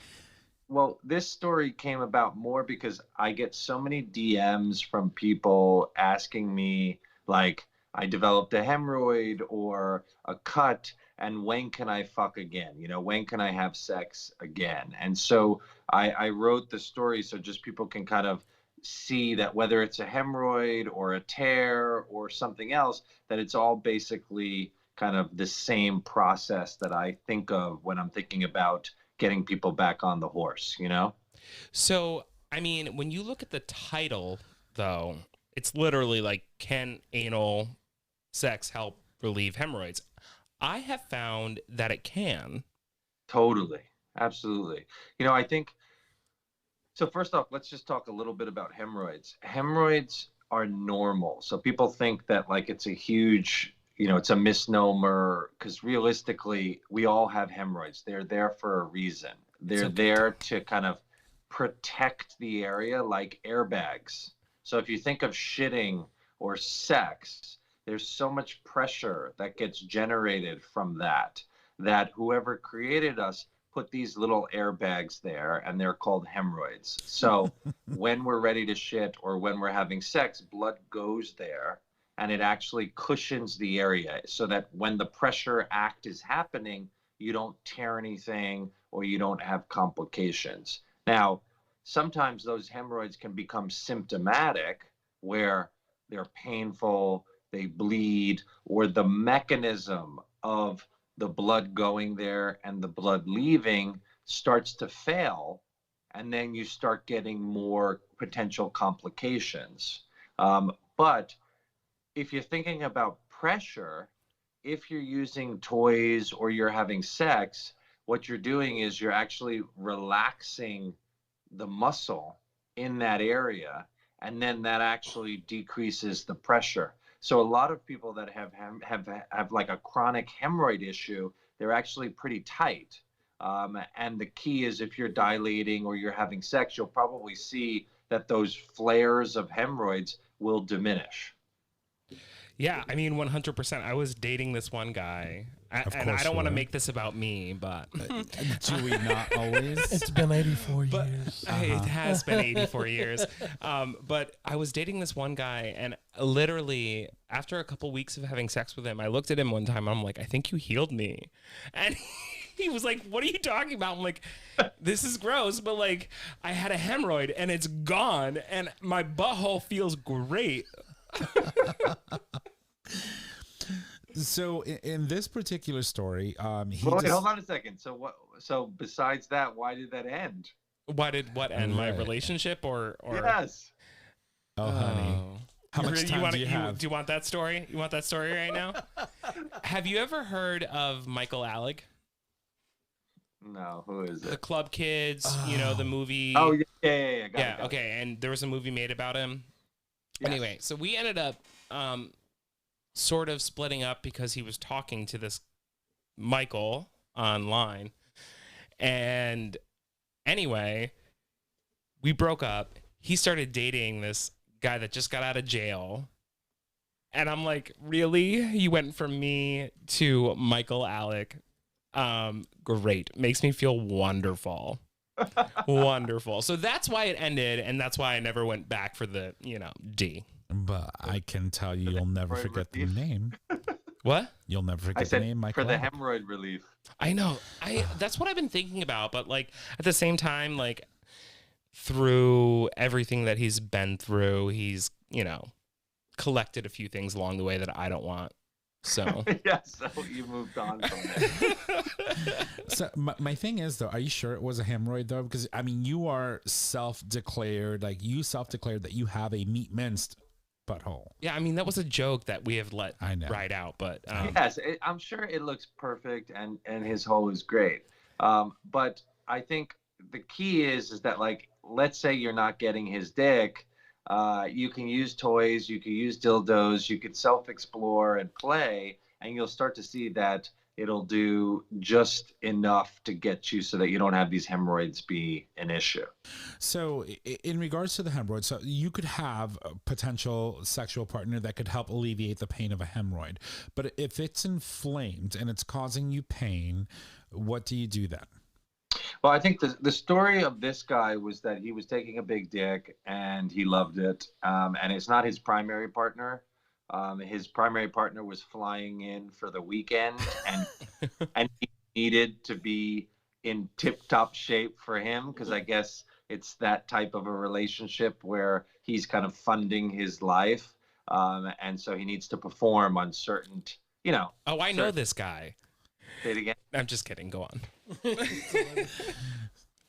Well, this story came about more because I get so many DMs from people asking me, like, I developed a hemorrhoid or a cut, and when can I fuck again? When can I have sex again? And so I wrote the story so just people can kind of see that whether it's a hemorrhoid or a tear or something else, that it's all basically kind of the same process that I think of when I'm thinking about getting people back on the horse, you know? So, I mean, when you look at the title, though, it's literally like, can anal sex help relieve hemorrhoids? I have found that it can. Totally. Absolutely. You know, I think so. First off, let's just talk a little bit about hemorrhoids. Hemorrhoids are normal. So people think that like it's a huge, you know, it's a misnomer because realistically, we all have hemorrhoids. They're there for a reason. They're there to kind of protect the area like airbags. So if you think of shitting or sex, there's so much pressure that gets generated from that, that whoever created us put these little airbags there, and they're called hemorrhoids. So when we're ready to shit or when we're having sex, blood goes there and it actually cushions the area so that when the pressure act is happening, you don't tear anything or you don't have complications. Now, sometimes those hemorrhoids can become symptomatic where they're painful, they bleed, or the mechanism of the blood going there and the blood leaving starts to fail, and then you start getting more potential complications. But if you're thinking about pressure, if you're using toys or you're having sex, what you're doing is you're actually relaxing the muscle in that area, and then that actually decreases the pressure. So a lot of people that have like a chronic hemorrhoid issue, they're actually pretty tight. And the key is if you're dilating or you're having sex, you'll probably see that those flares of hemorrhoids will diminish. Yeah, I mean, 100%. I was dating this one guy, and I don't want to make this about me, but Do we not always? It's been 84 years. it has been 84 years. But I was dating this one guy, and literally after a couple weeks of having sex with him, I looked at him one time, and I'm like, I think you healed me. And he was like, what are you talking about? I'm like, this is gross, but like, I had a hemorrhoid, and it's gone, and my butthole feels great. So in this particular story, he Wait, just, hold on a second. So what? So besides that, why did that end? Why did what end? My Right. relationship or Yes. oh honey, how much time do you have? Do you want that story? You want that story right now? Have you ever heard of Michael Alec? No, who is The it? Club Kids, you know, the movie. Oh, yeah. Got it. Okay. And there was a movie made about him. Yes. Anyway, so we ended up sort of splitting up because he was talking to this Michael online. And anyway, we broke up. He started dating this guy that just got out of jail. And I'm like, really? You went from me to Michael Alec. Great. Makes me feel wonderful. Wonderful. So that's why it ended, and that's why I never went back for the, D. But I can tell you, you'll never Hemorrhoid forget the relief. name. What? You'll never I forget the said name, Michael. for the Alec. hemorrhoid relief. I know. That's what I've been thinking about, but like at the same time, like through everything that he's been through, he's, collected a few things along the way that I don't want. So Yeah, so you moved on from it. So my thing is though, are you sure it was a hemorrhoid though? Because I mean, you are self-declared that you have a meat minced butthole. yeah, I mean that was a joke that we have let I know. ride out, but Yes, I'm sure it looks perfect, and his hole is great. But I think the key is that, like, let's say you're not getting his dick. You can use toys, you can use dildos, you could self-explore and play, and you'll start to see that it'll do just enough to get you so that you don't have these hemorrhoids be an issue. So in regards to the hemorrhoid, so you could have a potential sexual partner that could help alleviate the pain of a hemorrhoid. But if it's inflamed and it's causing you pain, what do you do then? Well, I think the story of this guy was that he was taking a big dick and he loved it. And it's not his primary partner. His primary partner was flying in for the weekend, and he needed to be in tip-top shape for him because I guess it's that type of a relationship where he's kind of funding his life. And so he needs to perform on certain, Oh, I know this guy. say it again. I'm just kidding. Go on.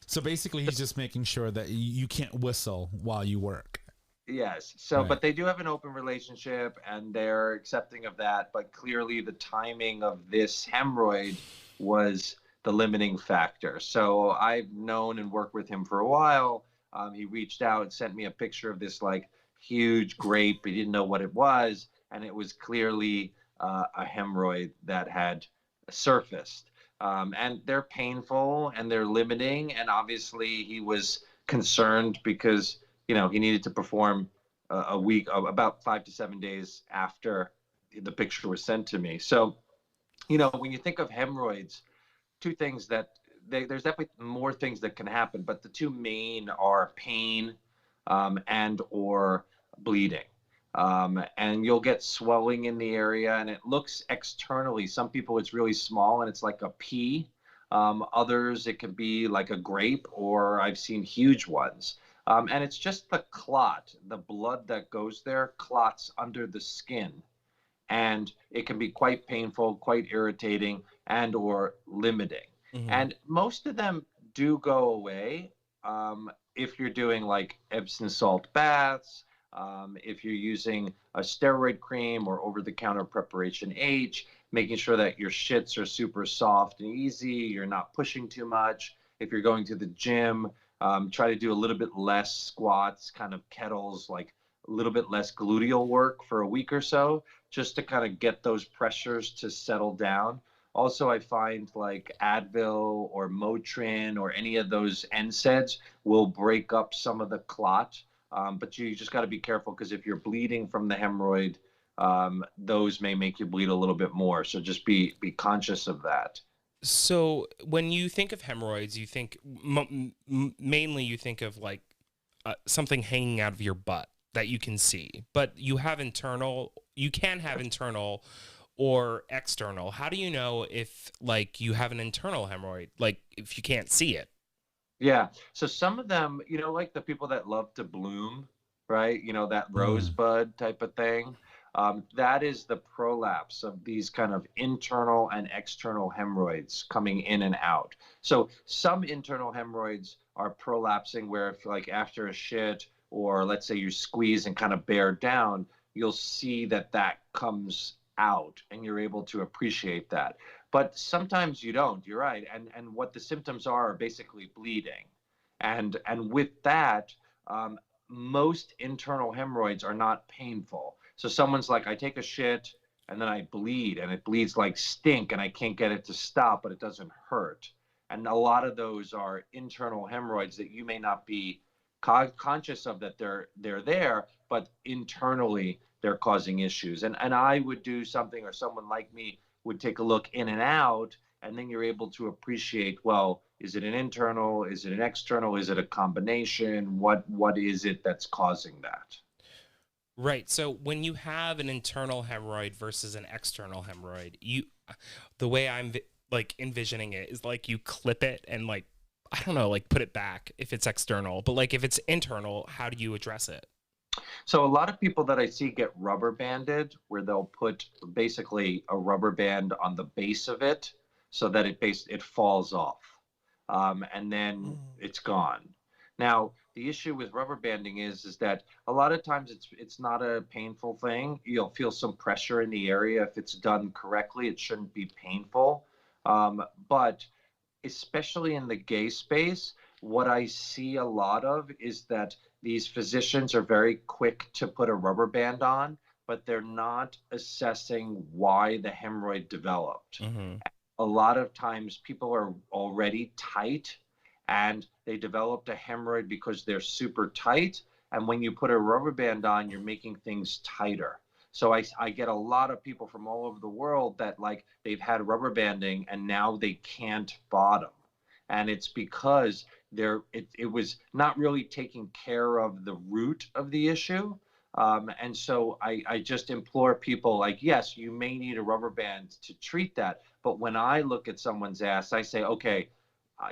So basically, he's just making sure that you can't whistle while you work. Yes. So, Right. but they do have an open relationship and they're accepting of that. But clearly, the timing of this hemorrhoid was the limiting factor. So, I've known and worked with him for a while. He reached out, sent me a picture of this like huge grape. He didn't know what it was. And it was clearly a hemorrhoid that had surfaced. And they're painful and they're limiting. And obviously, he was concerned because he needed to perform a week, about 5 to 7 days after the picture was sent to me. So, when you think of hemorrhoids, two things that there's definitely more things that can happen, but the two main are pain and or bleeding. And you'll get swelling in the area and it looks externally. Some people it's really small and it's like a pea. Others it could be like a grape, or I've seen huge ones. And it's just the clot, the blood that goes there clots under the skin. And it can be quite painful, quite irritating, and or limiting. Mhm. And most of them do go away if you're doing like Epsom salt baths, if you're using a steroid cream or over-the-counter preparation H, making sure that your shits are super soft and easy, you're not pushing too much. If you're going to the gym, try to do a little bit less squats, kind of kettles, like a little bit less gluteal work for a week or so, just to kind of get those pressures to settle down. Also, I find like Advil or Motrin or any of those NSAIDs will break up some of the clot. But you just got to be careful because if you're bleeding from the hemorrhoid, those may make you bleed a little bit more. So just be conscious of that. So when you think of hemorrhoids, you think mainly you think of like something hanging out of your butt that you can see, but you can have internal or external. How do you know if like you have an internal hemorrhoid, like if you can't see it? Yeah. So some of them, like the people that love to bloom, right? That rosebud type of thing. That is the prolapse of these kind of internal and external hemorrhoids coming in and out. So some internal hemorrhoids are prolapsing where if like after a shit or let's say you squeeze and kind of bear down, you'll see that comes out and you're able to appreciate that. But sometimes you don't. You're right. And what the symptoms are basically bleeding. And with that, most internal hemorrhoids are not painful. So someone's like, I take a shit and then I bleed and it bleeds like stink and I can't get it to stop, but it doesn't hurt. And a lot of those are internal hemorrhoids that you may not be conscious of that they're there, but internally they're causing issues. And I would do something, or someone like me would take a look in and out, and then you're able to appreciate, well, is it an internal? Is it an external? Is it a combination? What is it that's causing that? Right. So when you have an internal hemorrhoid versus an external hemorrhoid, the way I'm like envisioning it is like you clip it and like, I don't know, like put it back if it's external, but like if it's internal, how do you address it? So a lot of people that I see get rubber banded, where they'll put basically a rubber band on the base of it so that it falls off, and then it's gone. Now the issue with rubber banding is that a lot of times it's not a painful thing. You'll feel some pressure in the area. If it's done correctly, it shouldn't be painful. But especially in the gay space, what I see a lot of is that these physicians are very quick to put a rubber band on, but they're not assessing why the hemorrhoid developed. Mm-hmm. A lot of times people are already tight and they developed a hemorrhoid because they're super tight. And when you put a rubber band on, you're making things tighter. So I get a lot of people from all over the world that like they've had rubber banding and now they can't bottom. And it's because it was not really taking care of the root of the issue. And so I just implore people like, yes, you may need a rubber band to treat that. But when I look at someone's ass, I say, okay,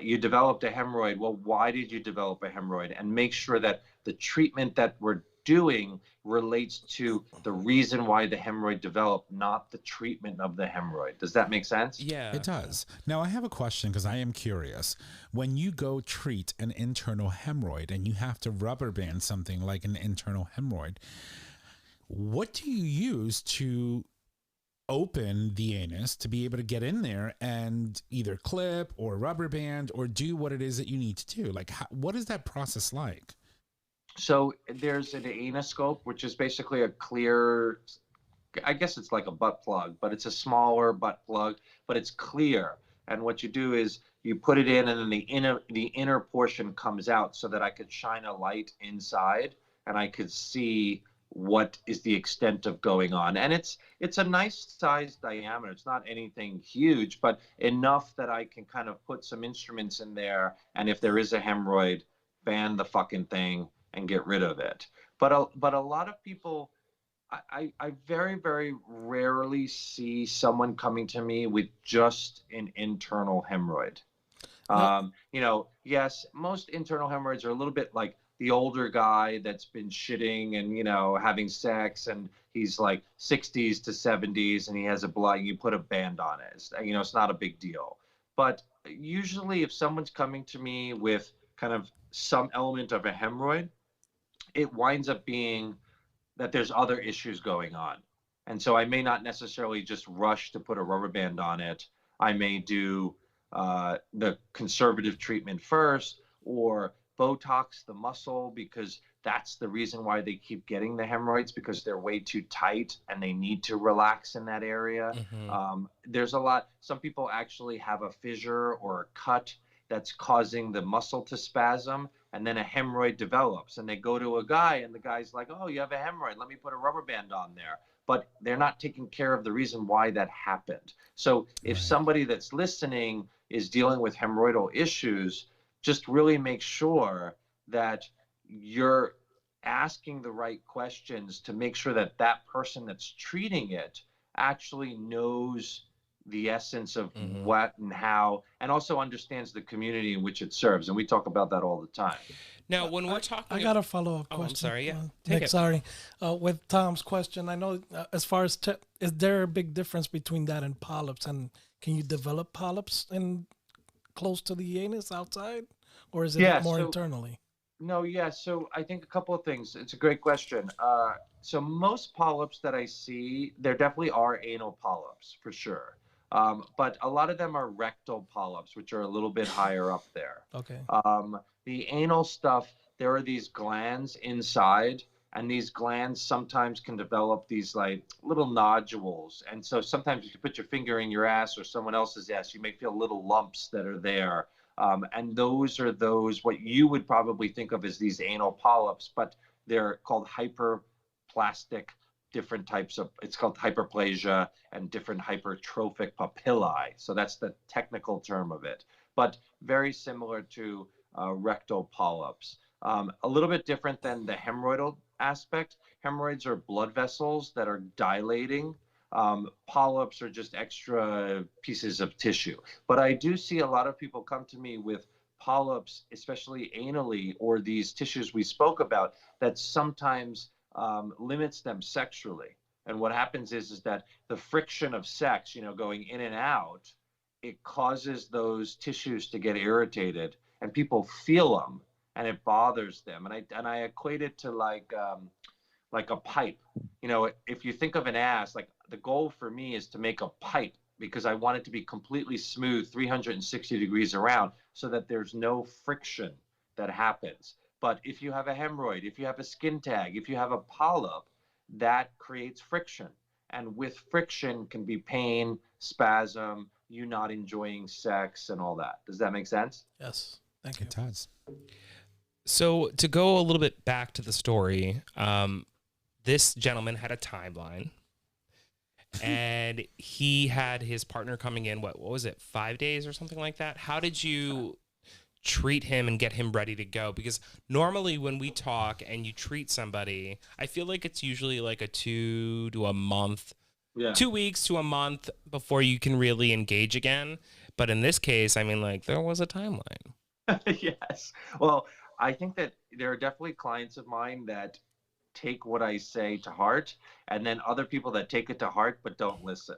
you developed a hemorrhoid. Well, why did you develop a hemorrhoid? And make sure that the treatment that we're doing relates to the reason why the hemorrhoid developed, not the treatment of the hemorrhoid. Does that make sense? Yeah. It does. Now, I have a question because I am curious. When you go treat an internal hemorrhoid and you have to rubber band something like an internal hemorrhoid, what do you use to open the anus to be able to get in there and either clip or rubber band or do what it is that you need to do? Like, what is that process like? So there's an anoscope, which is basically a clear, I guess it's like a butt plug, but it's a smaller butt plug, but it's clear. And what you do is you put it in, and then the inner portion comes out so that I could shine a light inside and I could see what is the extent of going on. And it's a nice size diameter. It's not anything huge, but enough that I can kind of put some instruments in there, and if there is a hemorrhoid, band the fucking thing and get rid of it. But a lot of people, I very, very rarely see someone coming to me with just an internal hemorrhoid. Yes, most internal hemorrhoids are a little bit like the older guy that's been shitting and, having sex, and he's like 60s to 70s and he has a blood, you put a band on it. It's not a big deal. But usually if someone's coming to me with kind of some element of a hemorrhoid, it winds up being that there's other issues going on. And so I may not necessarily just rush to put a rubber band on it. I may do the conservative treatment first, or Botox the muscle, because that's the reason why they keep getting the hemorrhoids, because they're way too tight and they need to relax in that area. There's some people actually have a fissure or a cut that's causing the muscle to spasm, and then a hemorrhoid develops, and they go to a guy and the guy's like, oh, you have a hemorrhoid, let me put a rubber band on there. But they're not taking care of the reason why that happened. So if somebody that's listening is dealing with hemorrhoidal issues, just really make sure that you're asking the right questions to make sure that that person that's treating it actually knows the essence of what and how, and also understands the community in which it serves. And we talk about that all the time. Now, when we're talking, I got a follow-up question. I'm sorry. Yeah, Nick, sorry. With Tom's question, I know as far as is there a big difference between that and polyps? And can you develop polyps in close to the anus outside, or is it more internally? No, yeah. So I think a couple of things. It's a great question. So most polyps that I see, there definitely are anal polyps for sure. But a lot of them are rectal polyps, which are a little bit higher up there. Okay. The anal stuff, there are these glands inside, and these glands sometimes can develop these like little nodules. And so sometimes if you put your finger in your ass or someone else's ass, you may feel little lumps that are there. And those are what you would probably think of as these anal polyps, but they're called hyperplastic, different types of, it's called hyperplasia, and different hypertrophic papillae. So that's the technical term of it, but very similar to rectal polyps. A little bit different than the hemorrhoidal aspect. Hemorrhoids are blood vessels that are dilating. Polyps are just extra pieces of tissue. But I do see a lot of people come to me with polyps, especially anally, or these tissues we spoke about, that sometimes limits them sexually. And what happens is that the friction of sex, going in and out, it causes those tissues to get irritated, and people feel them, and it bothers them. And I equate it to like a pipe. If you think of an ass, like the goal for me is to make a pipe, because I want it to be completely smooth, 360 degrees around, so that there's no friction that happens. But if you have a hemorrhoid, if you have a skin tag, if you have a polyp, that creates friction. And with friction can be pain, spasm, you not enjoying sex, and all that. Does that make sense? Yes. Thank you. It does. So to go a little bit back to the story, this gentleman had a timeline, and he had his partner coming in, what was it, 5 days or something like that? How did you treat him and get him ready to go? Because normally when we talk and you treat somebody, I feel like it's usually like a 2 to a month, 2 weeks to a month before you can really engage again. But in this case, I mean, like, there was a timeline. Yes. Well, I think that there are definitely clients of mine that take what I say to heart, and then other people that take it to heart but don't listen.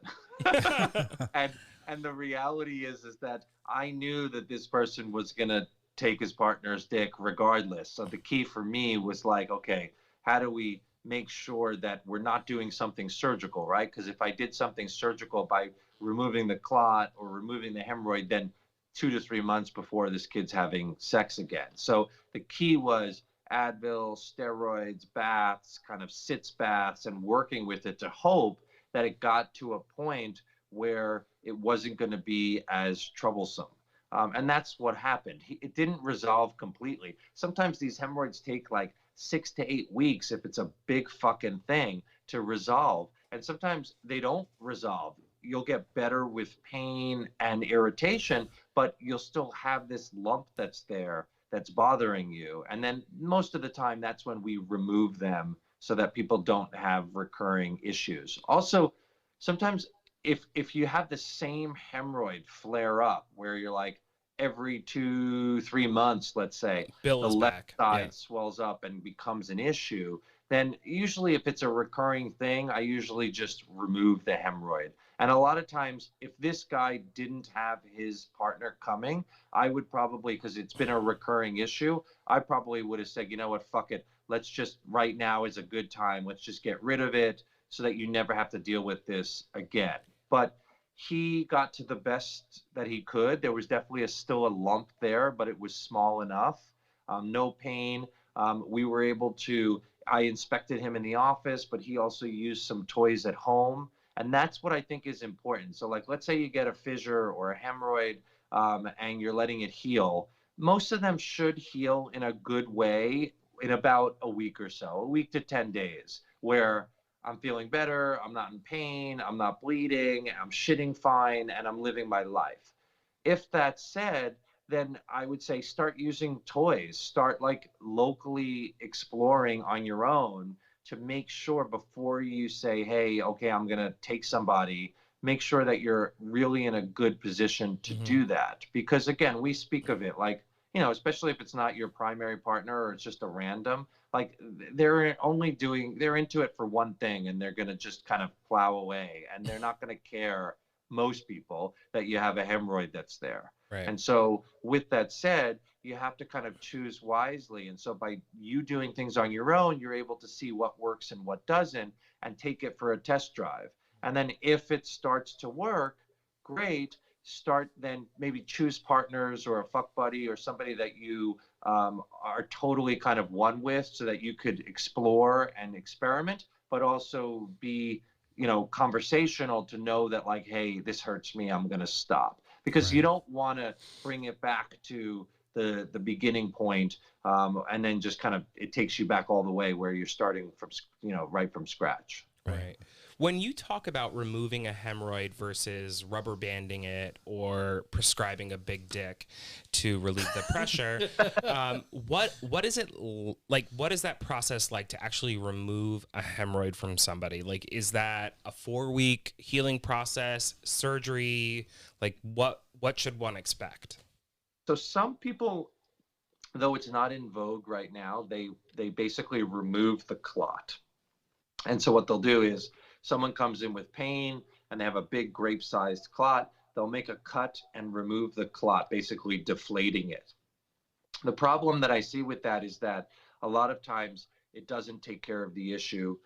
and and the reality is that I knew that this person was gonna take his partner's dick regardless. So the key for me was like, okay, how do we make sure that we're not doing something surgical, right? Because if I did something surgical by removing the clot or removing the hemorrhoid, then 2 to 3 months before this kid's having sex again. So the key was Advil, steroids, baths, kind of sitz baths, and working with it to hope that it got to a point where it wasn't going to be as troublesome. And that's what happened. It didn't resolve completely. Sometimes these hemorrhoids take like 6 to 8 weeks if it's a big fucking thing to resolve. And sometimes they don't resolve. You'll get better with pain and irritation, but you'll still have this lump that's there that's bothering you. And then most of the time, that's when we remove them so that people don't have recurring issues. Also, sometimes if you have the same hemorrhoid flare up where you're like every 2-3 months, let's say, Bill the is left back. side Yeah. swells up and becomes an issue, then usually if it's a recurring thing, I usually just remove the hemorrhoid. And a lot of times, if this guy didn't have his partner coming, I would probably, because it's been a recurring issue, I probably would have said, you know what, fuck it. Let's just, right now is a good time. Let's just get rid of it so that you never have to deal with this again. But he got to the best that he could. There was definitely still a lump there, but it was small enough. No pain. We were able to, I inspected him in the office, but he also used some toys at home. And that's what I think is important. So, like, let's say you get a fissure or a hemorrhoid and you're letting it heal. Most of them should heal in a good way in about a week or so, a week to 10 days, where I'm feeling better, I'm not in pain, I'm not bleeding, I'm shitting fine, and I'm living my life. If that's said, then I would say start using toys, start like locally exploring on your own to make sure before you say, hey, okay, I'm going to take somebody, make sure that you're really in a good position to do that. Because again, we speak of it like, you know, especially if it's not your primary partner or it's just a random, like they're into it for one thing and they're going to just kind of plow away and they're not going to care, most people, that you have a hemorrhoid that's there. Right. And so with that said, you have to kind of choose wisely. And so by you doing things on your own, you're able to see what works and what doesn't and take it for a test drive. And then if it starts to work, great. Start then maybe choose partners or a fuck buddy or somebody that you are totally kind of one with so that you could explore and experiment, but also be, you know, conversational to know that like, hey, this hurts me, I'm going to stop. Because you don't want to bring it back to the beginning point, and then just kind of it takes you back all the way where you're starting from, you know, right from scratch. Right. When you talk about removing a hemorrhoid versus rubber banding it or prescribing a big dick to relieve the pressure, what is it like? What is that process like to actually remove a hemorrhoid from somebody? Like, is that a 4-week healing process, surgery? Like, what should one expect? So some people, though it's not in vogue right now, they basically remove the clot. And so what they'll do is someone comes in with pain and they have a big grape-sized clot. They'll make a cut and remove the clot, basically deflating it. The problem that I see with that is that a lot of times it doesn't take care of the issue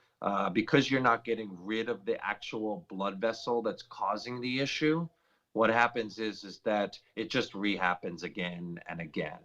because you're not getting rid of the actual blood vessel that's causing the issue. What happens is that it just rehappens again and again.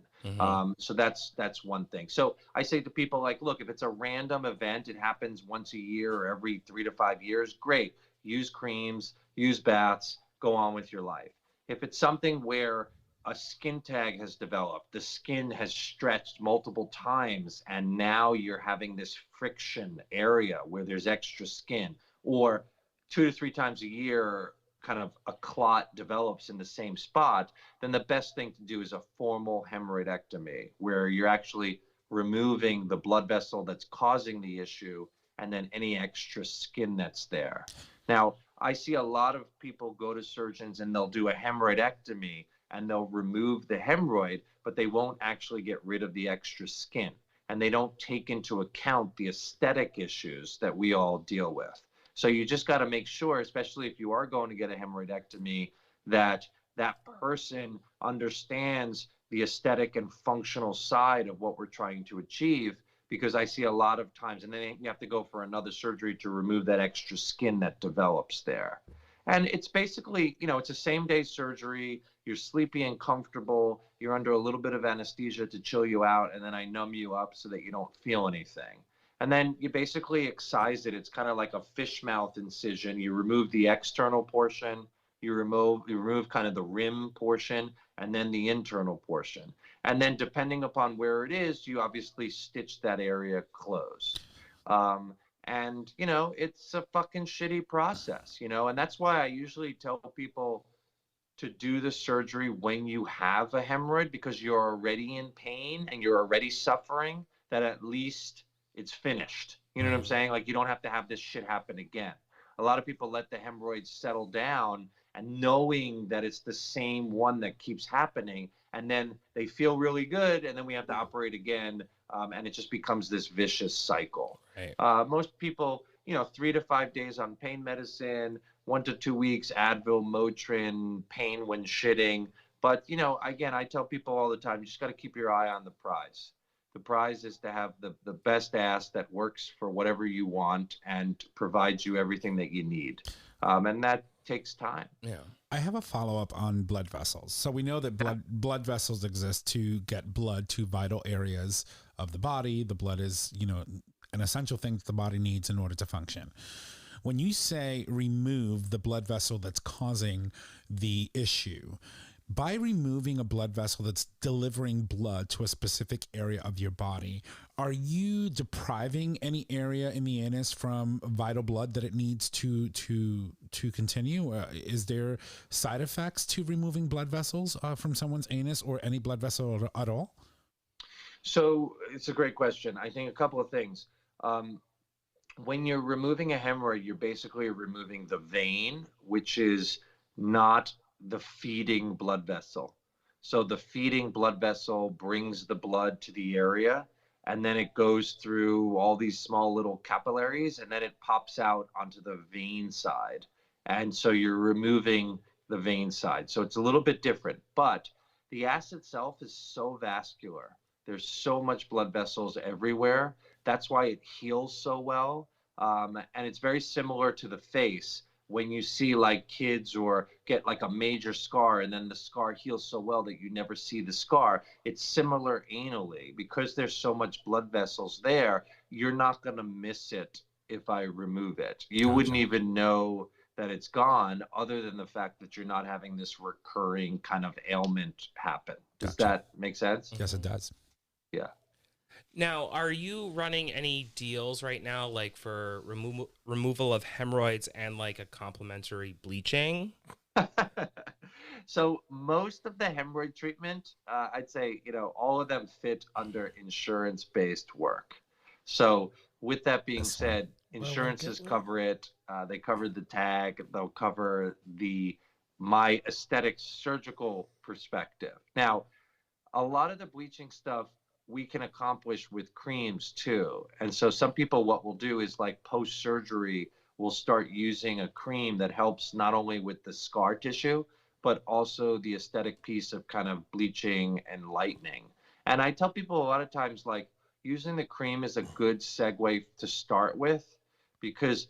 So that's one thing. So I say to people like, look, if it's a random event, it happens once a year or every 3 to 5 years, great. Use creams, use baths, go on with your life. If it's something where a skin tag has developed, the skin has stretched multiple times, and now you're having this friction area where there's extra skin, or 2 to 3 times a year, kind of a clot develops in the same spot, then the best thing to do is a formal hemorrhoidectomy, where you're actually removing the blood vessel that's causing the issue and then any extra skin that's there. Now, I see a lot of people go to surgeons and they'll do a hemorrhoidectomy and they'll remove the hemorrhoid, but they won't actually get rid of the extra skin. And they don't take into account the aesthetic issues that we all deal with. So you just got to make sure, especially if you are going to get a hemorrhoidectomy, that that person understands the aesthetic and functional side of what we're trying to achieve, because I see a lot of times, and then you have to go for another surgery to remove that extra skin that develops there. And it's basically, it's a same day surgery. You're sleepy and comfortable. You're under a little bit of anesthesia to chill you out. And then I numb you up so that you don't feel anything. And then you basically excise it. It's kind of like a fish mouth incision. You remove the external portion, you remove kind of the rim portion, and then the internal portion. And then depending upon where it is, you obviously stitch that area closed. And, it's a fucking shitty process, and that's why I usually tell people to do the surgery when you have a hemorrhoid, because you're already in pain and you're already suffering, that at least it's finished. You know what I'm saying? Like, you don't have to have this shit happen again. A lot of people let the hemorrhoids settle down, and knowing that it's the same one that keeps happening, and then they feel really good, and then we have to operate again, and it just becomes this vicious cycle. Right. Most people, 3 to 5 days on pain medicine, 1 to 2 weeks Advil, Motrin, pain when shitting. But, again, I tell people all the time, you just got to keep your eye on the prize. The prize is to have the best ass that works for whatever you want and provides you everything that you need. And that takes time. Yeah. I have a follow-up on blood vessels. So we know that blood vessels exist to get blood to vital areas of the body. The blood is, an essential thing that the body needs in order to function. When you say remove the blood vessel that's causing the issue, by removing a blood vessel that's delivering blood to a specific area of your body, are you depriving any area in the anus from vital blood that it needs to continue? Is there side effects to removing blood vessels from someone's anus, or any blood vessel at all? So it's a great question. I think a couple of things. When you're removing a hemorrhoid, you're basically removing the vein, which is not the feeding blood vessel. So the feeding blood vessel brings the blood to the area, and then it goes through all these small little capillaries, and then it pops out onto the vein side. And so you're removing the vein side. So it's a little bit different, but the ass itself is so vascular. There's so much blood vessels everywhere. That's why it heals so well. And it's very similar to the face. When you see like kids or get like a major scar and then the scar heals so well that you never see the scar, it's similar anally. Because there's so much blood vessels there, you're not going to miss it if I remove it. You wouldn't even know that it's gone, other than the fact that you're not having this recurring kind of ailment happen. Does that make sense? Yes, it does. Yeah. Now, are you running any deals right now, like for removal of hemorrhoids and like a complimentary bleaching? So most of the hemorrhoid treatment, I'd say, all of them fit under insurance-based work. So with that being said, insurances cover it. They cover the tag. They'll cover my aesthetic surgical perspective. Now, a lot of the bleaching stuff we can accomplish with creams too. And so some people, what we'll do is like post-surgery, we'll start using a cream that helps not only with the scar tissue, but also the aesthetic piece of kind of bleaching and lightening. And I tell people a lot of times, like, using the cream is a good segue to start with, because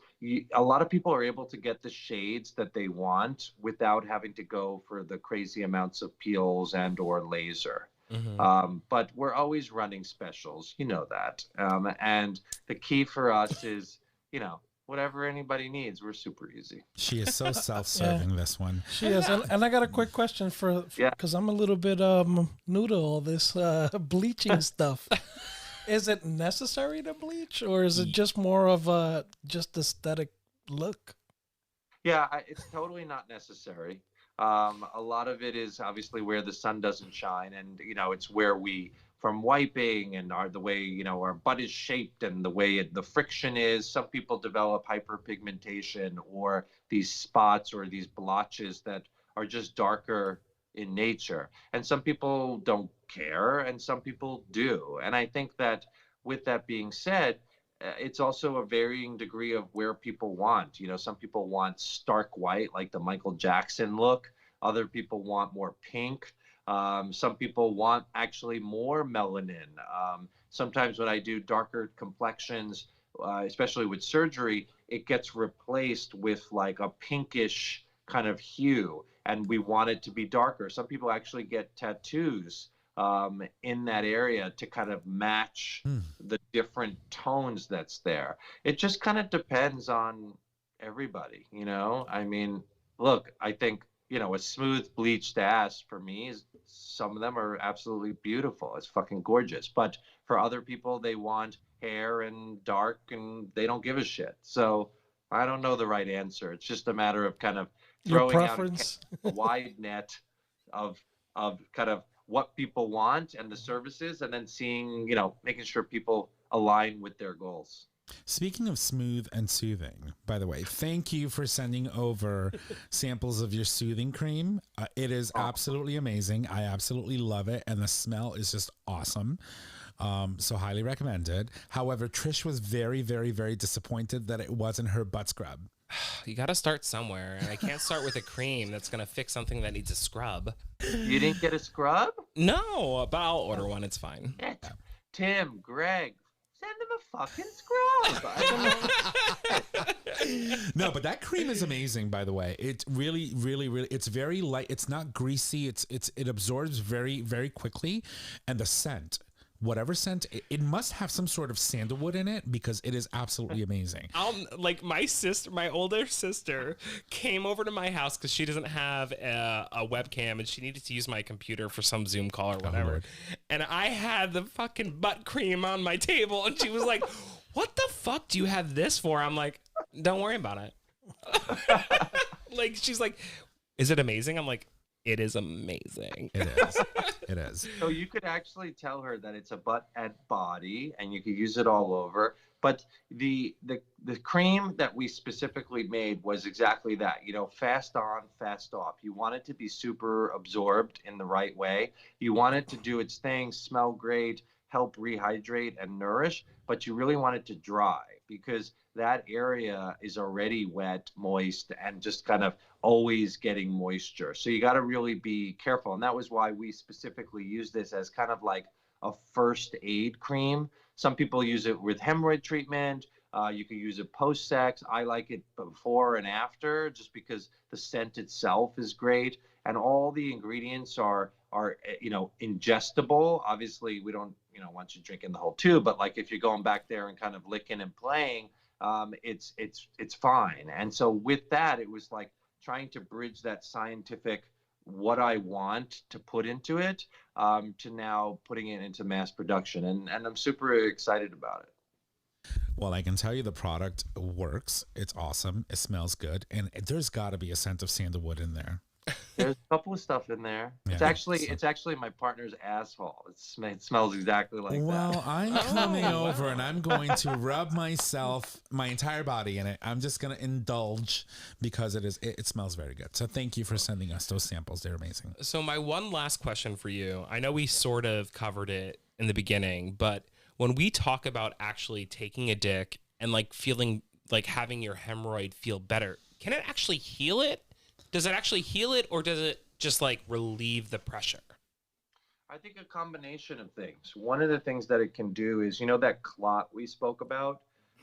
a lot of people are able to get the shades that they want without having to go for the crazy amounts of peels and or laser. Mm-hmm. But we're always running specials, that. And the key for us is, whatever anybody needs, we're super easy. She is so self-serving, this one. She is. And I got a quick question because I'm a little bit new to all this bleaching stuff. Is it necessary to bleach, or is it just more of a just aesthetic look? Yeah, it's totally not necessary. A lot of it is obviously where the sun doesn't shine, and it's where we from wiping and the way, our butt is shaped and the way the friction is. Some people develop hyperpigmentation or these spots or these blotches that are just darker in nature. And some people don't care and some people do. And I think that with that being said, it's also a varying degree of where people want. Some people want stark white, like the Michael Jackson look. Other people want more pink. Some people want actually more melanin. Sometimes when I do darker complexions, especially with surgery, it gets replaced with like a pinkish kind of hue, and we want it to be darker. Some people actually get tattoos in that area to kind of match the different tones that's there. It just kind of depends on everybody, I mean, look, I think, a smooth bleached ass for me is, some of them are absolutely beautiful. It's fucking gorgeous. But for other people, they want hair and dark and they don't give a shit. So I don't know the right answer. It's just a matter of kind of Your throwing out preference. a wide net of kind of what people want and the services, and then seeing, making sure people align with their goals. Speaking of smooth and soothing, by the way, thank you for sending over samples of your soothing cream. It is absolutely amazing. I absolutely love it. And the smell is just awesome. So highly recommended. However, Trish was very, very, very disappointed that it wasn't her butt scrub. You got to start somewhere. And I can't start with a cream that's going to fix something that needs a scrub. You didn't get a scrub? No, but I'll order one. It's fine. Tim, Greg, send them a fucking scrub. No, but that cream is amazing, by the way. It's really, really, really, it's very light. It's not greasy. It absorbs very, very quickly. And the scent, whatever scent, it must have some sort of sandalwood in it because it is absolutely amazing. Like my older sister came over to my house because she doesn't have a webcam and she needed to use my computer for some Zoom call or whatever. And I had the fucking butt cream on my table and she was like, "What the fuck do you have this for?" I'm like, "Don't worry about it." Like, she's like, "Is it amazing?" I'm like, "It is amazing." It is. It is. So you could actually tell her that it's a butt and body, and you could use it all over. But the cream that we specifically made was exactly that. Fast on, fast off. You want it to be super absorbed in the right way. You want it to do its thing, smell great, help rehydrate and nourish, but you really want it to dry because that area is already wet, moist, and just kind of always getting moisture. So you got to really be careful. And that was why we specifically use this as kind of like a first aid cream. Some people use it with hemorrhoid treatment. You can use it post-sex. I like it before and after just because the scent itself is great. And all the ingredients are ingestible. Obviously, we don't, want you drinking the whole tube, but like if you're going back there and kind of licking and playing, it's fine. And so with that, it was like trying to bridge that scientific what I want to put into it to now putting it into mass production. And I'm super excited about it. Well, I can tell you the product works. It's awesome. It smells good. And there's got to be a scent of sandalwood in there. There's a couple of stuff in there. Yeah, it's actually my partner's asshole. It smells exactly like that. Well, I'm coming over and I'm going to rub my entire body in it. I'm just going to indulge because it smells very good. So thank you for sending us those samples. They're amazing. So my one last question for you. I know we sort of covered it in the beginning, but when we talk about actually taking a dick and like feeling like having your hemorrhoid feel better, can it actually heal it? Does it actually heal it, or does it just like relieve the pressure? I think a combination of things. One of the things that it can do is, that clot we spoke about,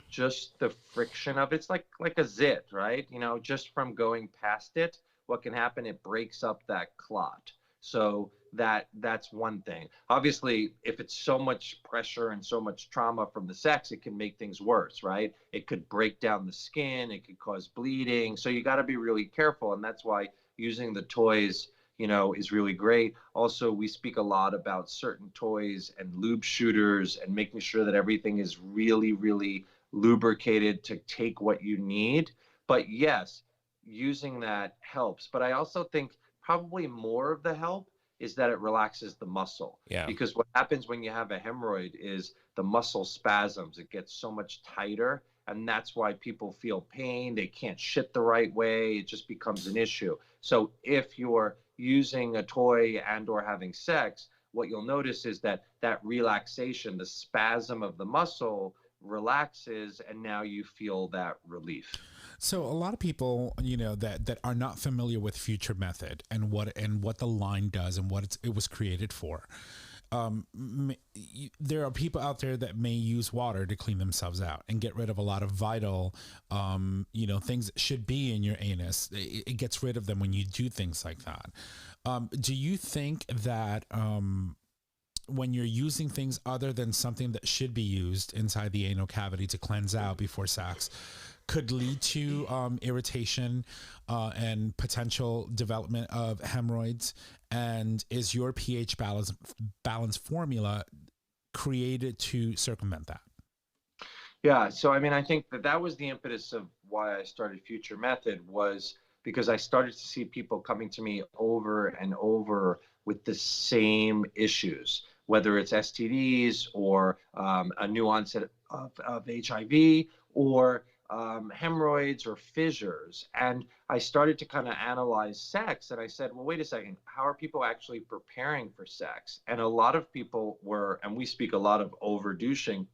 just the friction of it's like a zit, right? Just from going past it, what can happen? It breaks up that clot. So that's one thing. Obviously, if it's so much pressure and so much trauma from the sex, it can make things worse, right? It could break down the skin. It could cause bleeding. So you got to be really careful. And that's why using the toys, is really great. Also, we speak a lot about certain toys and lube shooters and making sure that everything is really, really lubricated to take what you need. But yes, using that helps. But I also think probably more of the help is that it relaxes the muscle. Yeah. Because what happens when you have a hemorrhoid is the muscle spasms. It gets so much tighter, and that's why people feel pain. They can't shit the right way. It just becomes an issue. So if you're using a toy and or having sex, what you'll notice is that relaxation, the spasm of the muscle relaxes, and now you feel that relief. So a lot of people, that are not familiar with Future Method and what the line does and what it was created for. There are people out there that may use water to clean themselves out and get rid of a lot of vital, things that should be in your anus. It gets rid of them when you do things like that. Do you think that when you're using things other than something that should be used inside the anal cavity to cleanse out before sex could lead to irritation and potential development of hemorrhoids? And is your pH balance formula created to circumvent that? Yeah, so I think that was the impetus of why I started Future Method, was because I started to see people coming to me over and over with the same issues, whether it's STDs or a new onset of HIV or hemorrhoids or fissures. And I started to kind of analyze sex, and I said, well, wait a second, how are people actually preparing for sex? And a lot of people were, and we speak a lot of overdouching,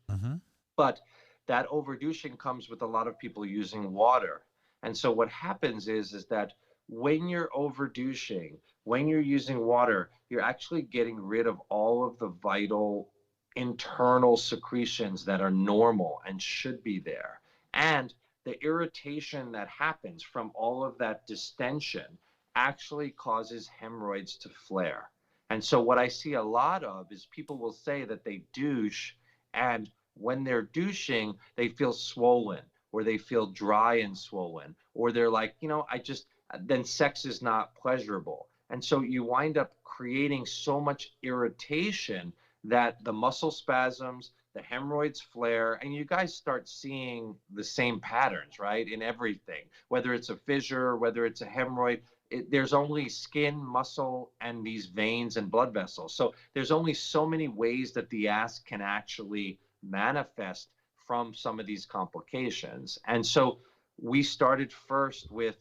but that overdouching comes with a lot of people using water. And so what happens is that when you're overdouching, when you're using water, you're actually getting rid of all of the vital internal secretions that are normal and should be there. And the irritation that happens from all of that distension actually causes hemorrhoids to flare. And so what I see a lot of is people will say that they douche, and when they're douching, they feel swollen, or they feel dry and swollen, or they're like, then sex is not pleasurable. And so you wind up creating so much irritation that the muscle spasms, the hemorrhoids flare, and you guys start seeing the same patterns, right? In everything, whether it's a fissure, whether it's a hemorrhoid, there's only skin, muscle, and these veins and blood vessels. So there's only so many ways that the ass can actually manifest from some of these complications. And so we started first with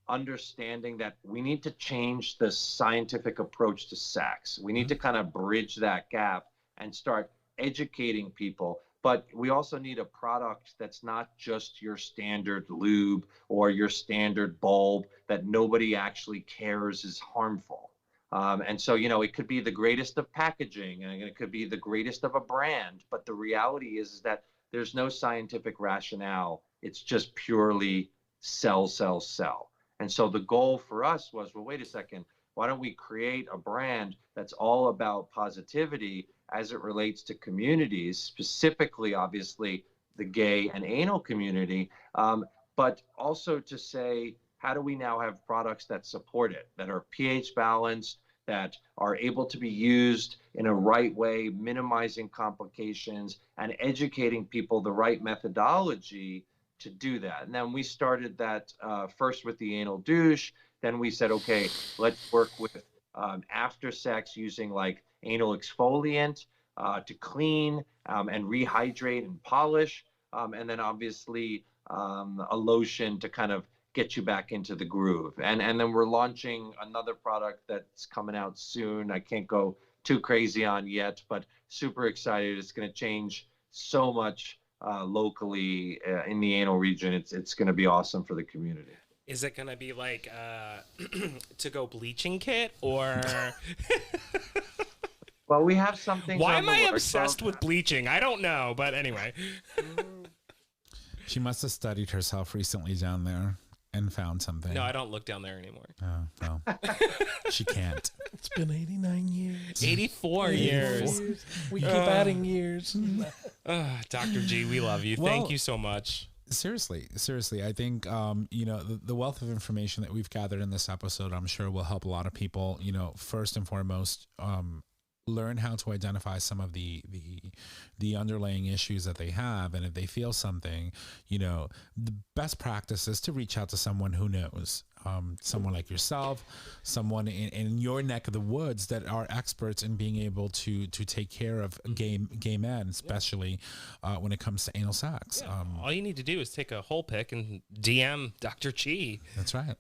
understanding that we need to change the scientific approach to sex. We need to kind of bridge that gap and start educating people. But we also need a product that's not just your standard lube or your standard bulb that nobody actually cares is harmful. And so, it could be the greatest of packaging and it could be the greatest of a brand. But the reality is that there's no scientific rationale. It's just purely sell, sell, sell. And so the goal for us was, well, wait a second, why don't we create a brand that's all about positivity as it relates to communities, specifically, obviously, the gay and anal community, but also to say, how do we now have products that support it, that are pH balanced, that are able to be used in a right way, minimizing complications and educating people the right methodology to do that. And then we started that first with the anal douche. Then we said, okay, let's work with after sex using like anal exfoliant to clean and rehydrate and polish. And then obviously a lotion to kind of get you back into the groove. And then we're launching another product that's coming out soon. I can't go too crazy on yet, but super excited. It's going to change so much locally in the anal region. It's going to be awesome for the community. Is it going to be like to go bleaching kit or? Well, we have something. Why am I obsessed with bleaching? I don't know, but anyway. She must have studied herself recently down there and found something. No, I don't look down there anymore. Oh, well, she can't. It's been 89 years. 84 years. We keep adding years. Dr. G, we love you. Well, thank you so much. Seriously. I think, the wealth of information that we've gathered in this episode, I'm sure will help a lot of people, first and foremost, learn how to identify some of the underlying issues that they have, and if they feel something, the best practice is to reach out to someone who knows, someone like yourself, someone in your neck of the woods that are experts in being able to take care of gay men, especially when it comes to anal sex. All you need to do is take a hole pick and DM Dr. Chi. That's right.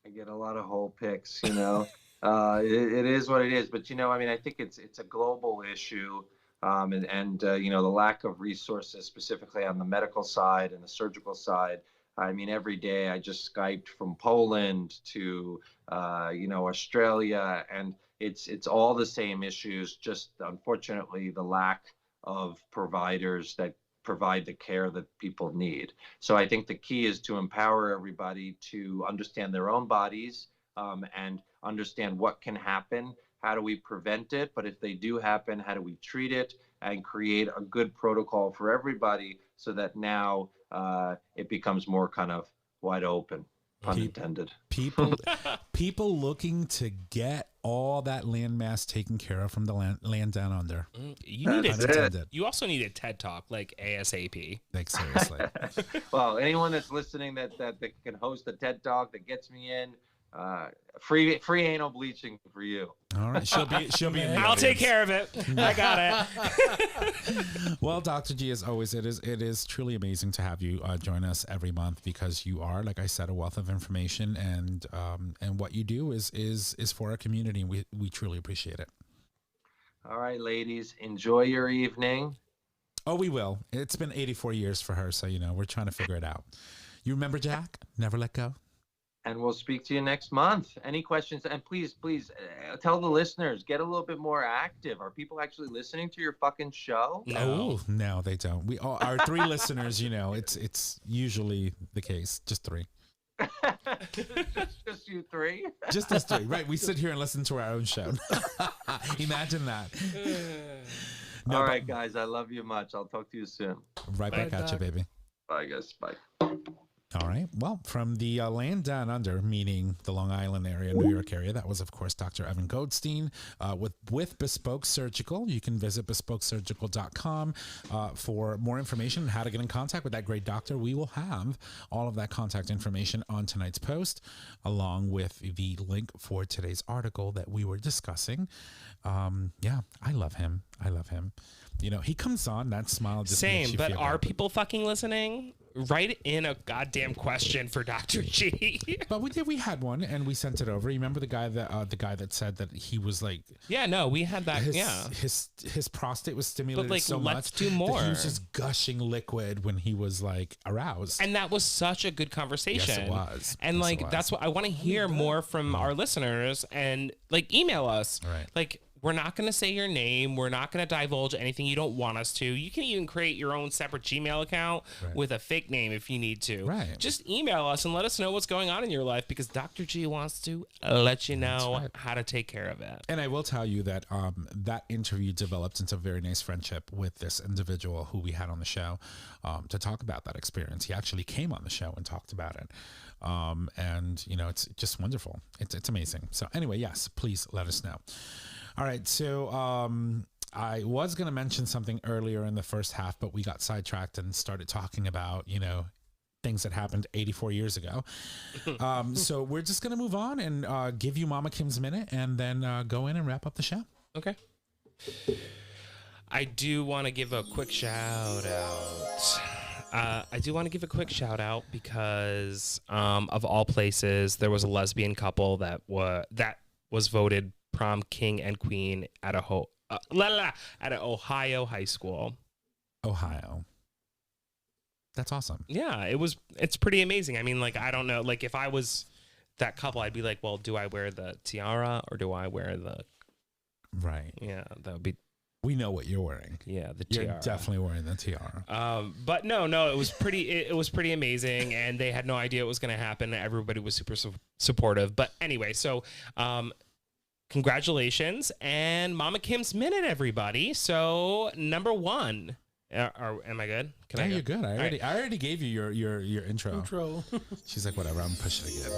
I get a lot of hole picks, it is what it is. But, I think it's a global issue. And the lack of resources specifically on the medical side and the surgical side. I mean, every day I just Skyped from Poland to, Australia, and it's all the same issues. Just unfortunately, the lack of providers that provide the care that people need. So I think the key is to empower everybody to understand their own bodies and understand what can happen. How do we prevent it? But if they do happen, how do we treat it and create a good protocol for everybody so that now it becomes more kind of wide open, pun intended. People looking to get all that landmass taken care of from the land down under. You also need a TED Talk, like ASAP. Like, seriously. Well, anyone that's listening that can host a TED Talk that gets me in, free anal bleaching for you. All right, she'll be in the I'll audience. take care of it. I got it. Well, Dr. G, as always, it is truly amazing to have you join us every month, because you are, like I said, a wealth of information, and what you do is for our community. We truly appreciate it. All right, ladies, enjoy your evening. Oh, we will. It's been 84 years for her, so we're trying to figure it out. You remember Jack? Never let go. And we'll speak to you next month. Any questions? And please tell the listeners, get a little bit more active. Are people actually listening to your fucking show? No, they don't. We all, our 3 listeners, it's usually the case. Just 3. Just you 3? Just us 3, right? We sit here and listen to our own show. Imagine that. All right, guys. I love you much. I'll talk to you soon. Right back at you, baby. Bye, guys. Bye. All right. Well, from the land down under, meaning the Long Island area, New York area, that was, of course, Dr. Evan Goldstein with Bespoke Surgical. You can visit bespokesurgical.com for more information on how to get in contact with that great doctor. We will have all of that contact information on tonight's post, along with the link for today's article that we were discussing. Yeah, I love him. He comes on, that smile just makes you but feel are good. people fucking listening? Write in a goddamn question for Dr. G. But we had one, and we sent it over. You remember the guy that said that he was like, we had that. his prostate was stimulated But, so let's much do more. that he was just gushing liquid when he was like aroused. And that was such a good conversation. Yes, it was. And Yes, it was. that's what I want to hear more from our listeners, and email us. Right. We're not going to say your name. We're not going to divulge anything you don't want us to. You can even create your own separate Gmail account with a fake name if you need to. Right. Just email us and let us know what's going on in your life, because Dr. G wants to let you know how to take care of it. And I will tell you that that interview developed into a very nice friendship with this individual who we had on the show to talk about that experience. He actually came on the show and talked about it. And it's just wonderful. It's amazing. So anyway, yes, please let us know. All right, so I was going to mention something earlier in the first half, but we got sidetracked and started talking about, things that happened 84 years ago. So we're just going to move on and give you Mama Kim's minute, and then go in and wrap up the show. Okay. I do want to give a quick shout out. Because of all places, there was a lesbian couple that was voted prom king and queen at an Ohio high school. Ohio. That's awesome. Yeah, it's pretty amazing. I mean, I don't know, if I was that couple, I'd be like, well, do I wear the tiara or do I wear the... Right. Yeah, that would be... We know what you're wearing. Yeah, the tiara. You're definitely wearing the tiara. But no, it was pretty. It was pretty amazing, and they had no idea it was going to happen. Everybody was super supportive. But anyway, so congratulations and Mama Kim's minute, everybody. So number 1. Am I good? Can I go? You're good. I already gave you your intro. Intro. She's like, whatever. I'm pushing again.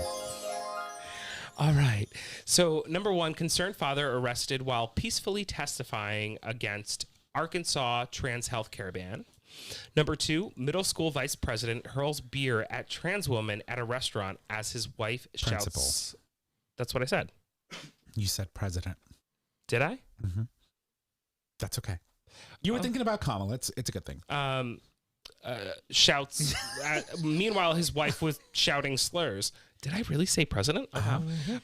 All right. So, number one, concerned father arrested while peacefully testifying against Arkansas trans healthcare ban. Number two, middle school vice president hurls beer at trans woman at a restaurant as his wife Principal. shouts. That's what I said. You said president. Did I? That's okay. You were thinking about Kamala. It's a good thing. Shouts. Meanwhile, his wife was shouting slurs. Did I really say president?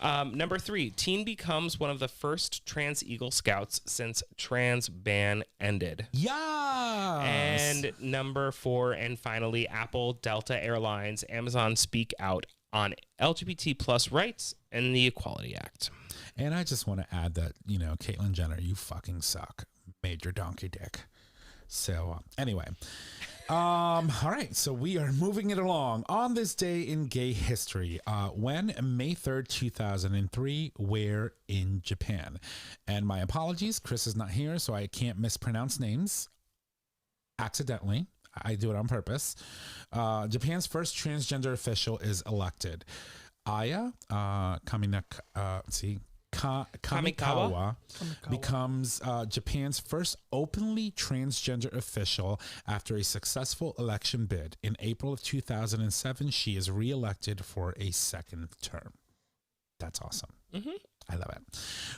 Number three, teen becomes one of the first trans Eagle Scouts since trans ban ended. Yeah. And number four, and finally, Apple, Delta Airlines, Amazon speak out on LGBT plus rights and the Equality Act. And I just want to add that, Caitlyn Jenner, you fucking suck. Major donkey dick. So anyway. All right, so we are moving it along. On this day in gay history, when May 3rd, 2003, we're in Japan. And my apologies, Chris is not here, so I can't mispronounce names accidentally. I do it on purpose. Japan's first transgender official is elected. Aya Kamikawa becomes Japan's first openly transgender official after a successful election bid. In April of 2007, she is reelected for a second term. That's awesome. I love it.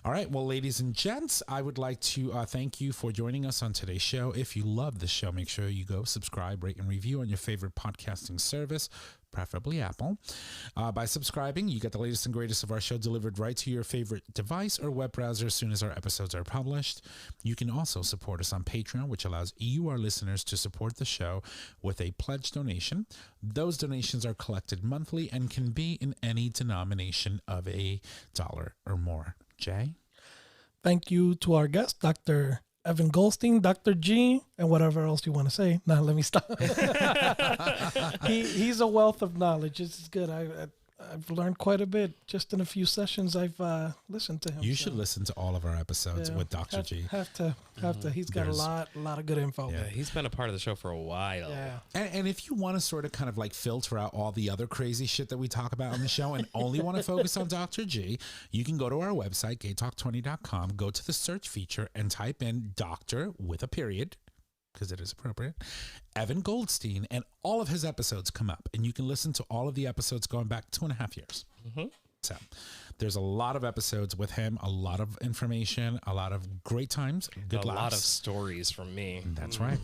All right. Well, ladies and gents, I would like to thank you for joining us on today's show. If you love the show, make sure you go subscribe, rate, and review on your favorite podcasting service, preferably Apple. By subscribing, you get the latest and greatest of our show delivered right to your favorite device or web browser as soon as our episodes are published. You can also support us on Patreon, which allows you, our listeners, to support the show with a pledge donation. Those donations are collected monthly and can be in any denomination of $1 or more. Jay? Thank you to our guest, Dr. Evan Goldstein, Dr. G, and whatever else you want to say. Now, let me stop. He's a wealth of knowledge. It's good. I've learned quite a bit just in a few sessions I've listened to him. You should listen to all of our episodes with Dr. G. Have to. He's got a lot of good info. Yeah, he's been a part of the show for a while. Yeah. And if you want to sort of kind of like filter out all the other crazy shit that we talk about on the show and only want to focus on Dr. G, you can go to our website, GayTalk20.com, go to the search feature and type in Doctor with a period, because it is appropriate, Evan Goldstein, and all of his episodes come up. And you can listen to all of the episodes going back 2.5 years. So there's a lot of episodes with him, a lot of information, a lot of great times, good laughs. A lot of stories from me. That's right.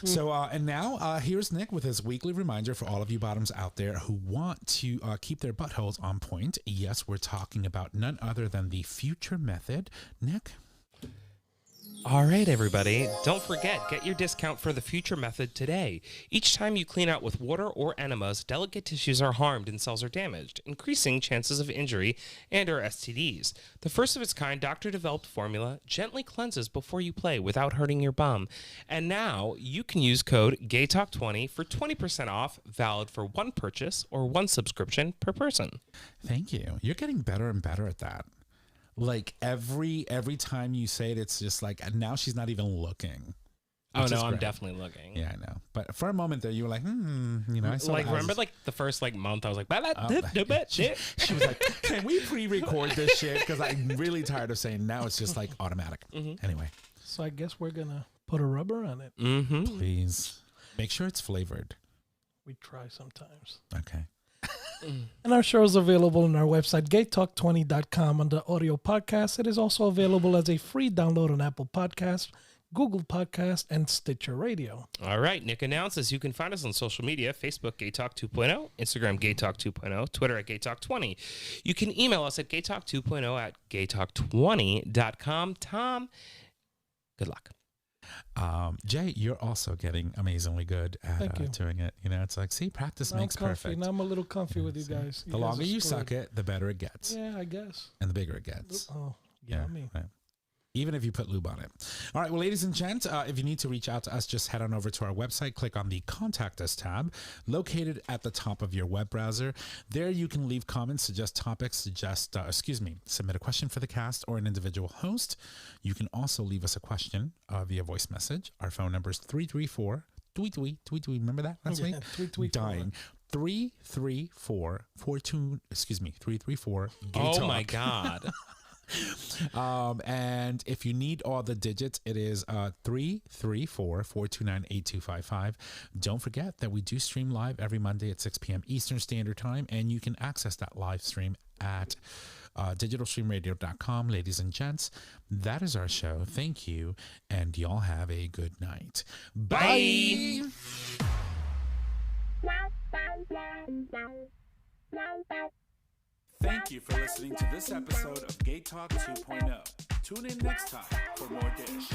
So, and now here's Nick with his weekly reminder for all of you bottoms out there who want to keep their buttholes on point. Yes, we're talking about none other than the future method. Nick? All right, everybody. Don't forget, get your discount for the future method today. Each time you clean out with water or enemas, delicate tissues are harmed and cells are damaged, increasing chances of injury and or STDs. The first of its kind doctor-developed formula gently cleanses before you play without hurting your bum. And now you can use code GayTalk20 for 20% off, valid for one purchase or one subscription per person. Thank you. You're getting better and better at that. Like every time you say it, it's just like, now she's not even looking. Oh no, I'm definitely looking. Yeah, I know. But for a moment there, you were like, I saw like, remember like the first like month, I was like, she was like, can we pre-record this shit? Because I'm really tired of saying now it's just like automatic. Anyway. So I guess we're going to put a rubber on it. Please. Make sure it's flavored. We try sometimes. Okay. And our show is available on our website, GayTalk20.com, under audio podcast. It is also available as a free download on Apple Podcasts, Google Podcasts, and Stitcher Radio. All right, Nick announces you can find us on social media, Facebook, GayTalk 2.0, Instagram, GayTalk 2.0, Twitter at GayTalk20. You can email us at GayTalk 2.0 at GayTalk20.com. Tom, good luck. Jay, you're also getting amazingly good at doing it. You know, it's like, see, practice makes perfect. Now I'm a little comfy with you guys. The longer you suck it, the better it gets. Yeah, I guess. And the bigger it gets. Oh, yeah. Right. Even if you put lube on it. All right, well, ladies and gents, if you need to reach out to us, just head on over to our website, click on the Contact Us tab, located at the top of your web browser. There you can leave comments, suggest topics, submit a question for the cast or an individual host. You can also leave us a question via voice message. Our phone number is 334 tweet. Remember that last week? Tweet. Dying. 334 Oh my God. And if you need all the digits, it is 334-429-8255. Don't forget that we do stream live every Monday at 6 p.m. Eastern Standard Time, and you can access that live stream at digitalstreamradio.com. Ladies and gents, that is our show. Thank you, and y'all have a good night. Bye. Thank you for listening to this episode of GayTalk 2.0. Tune in next time for more dish.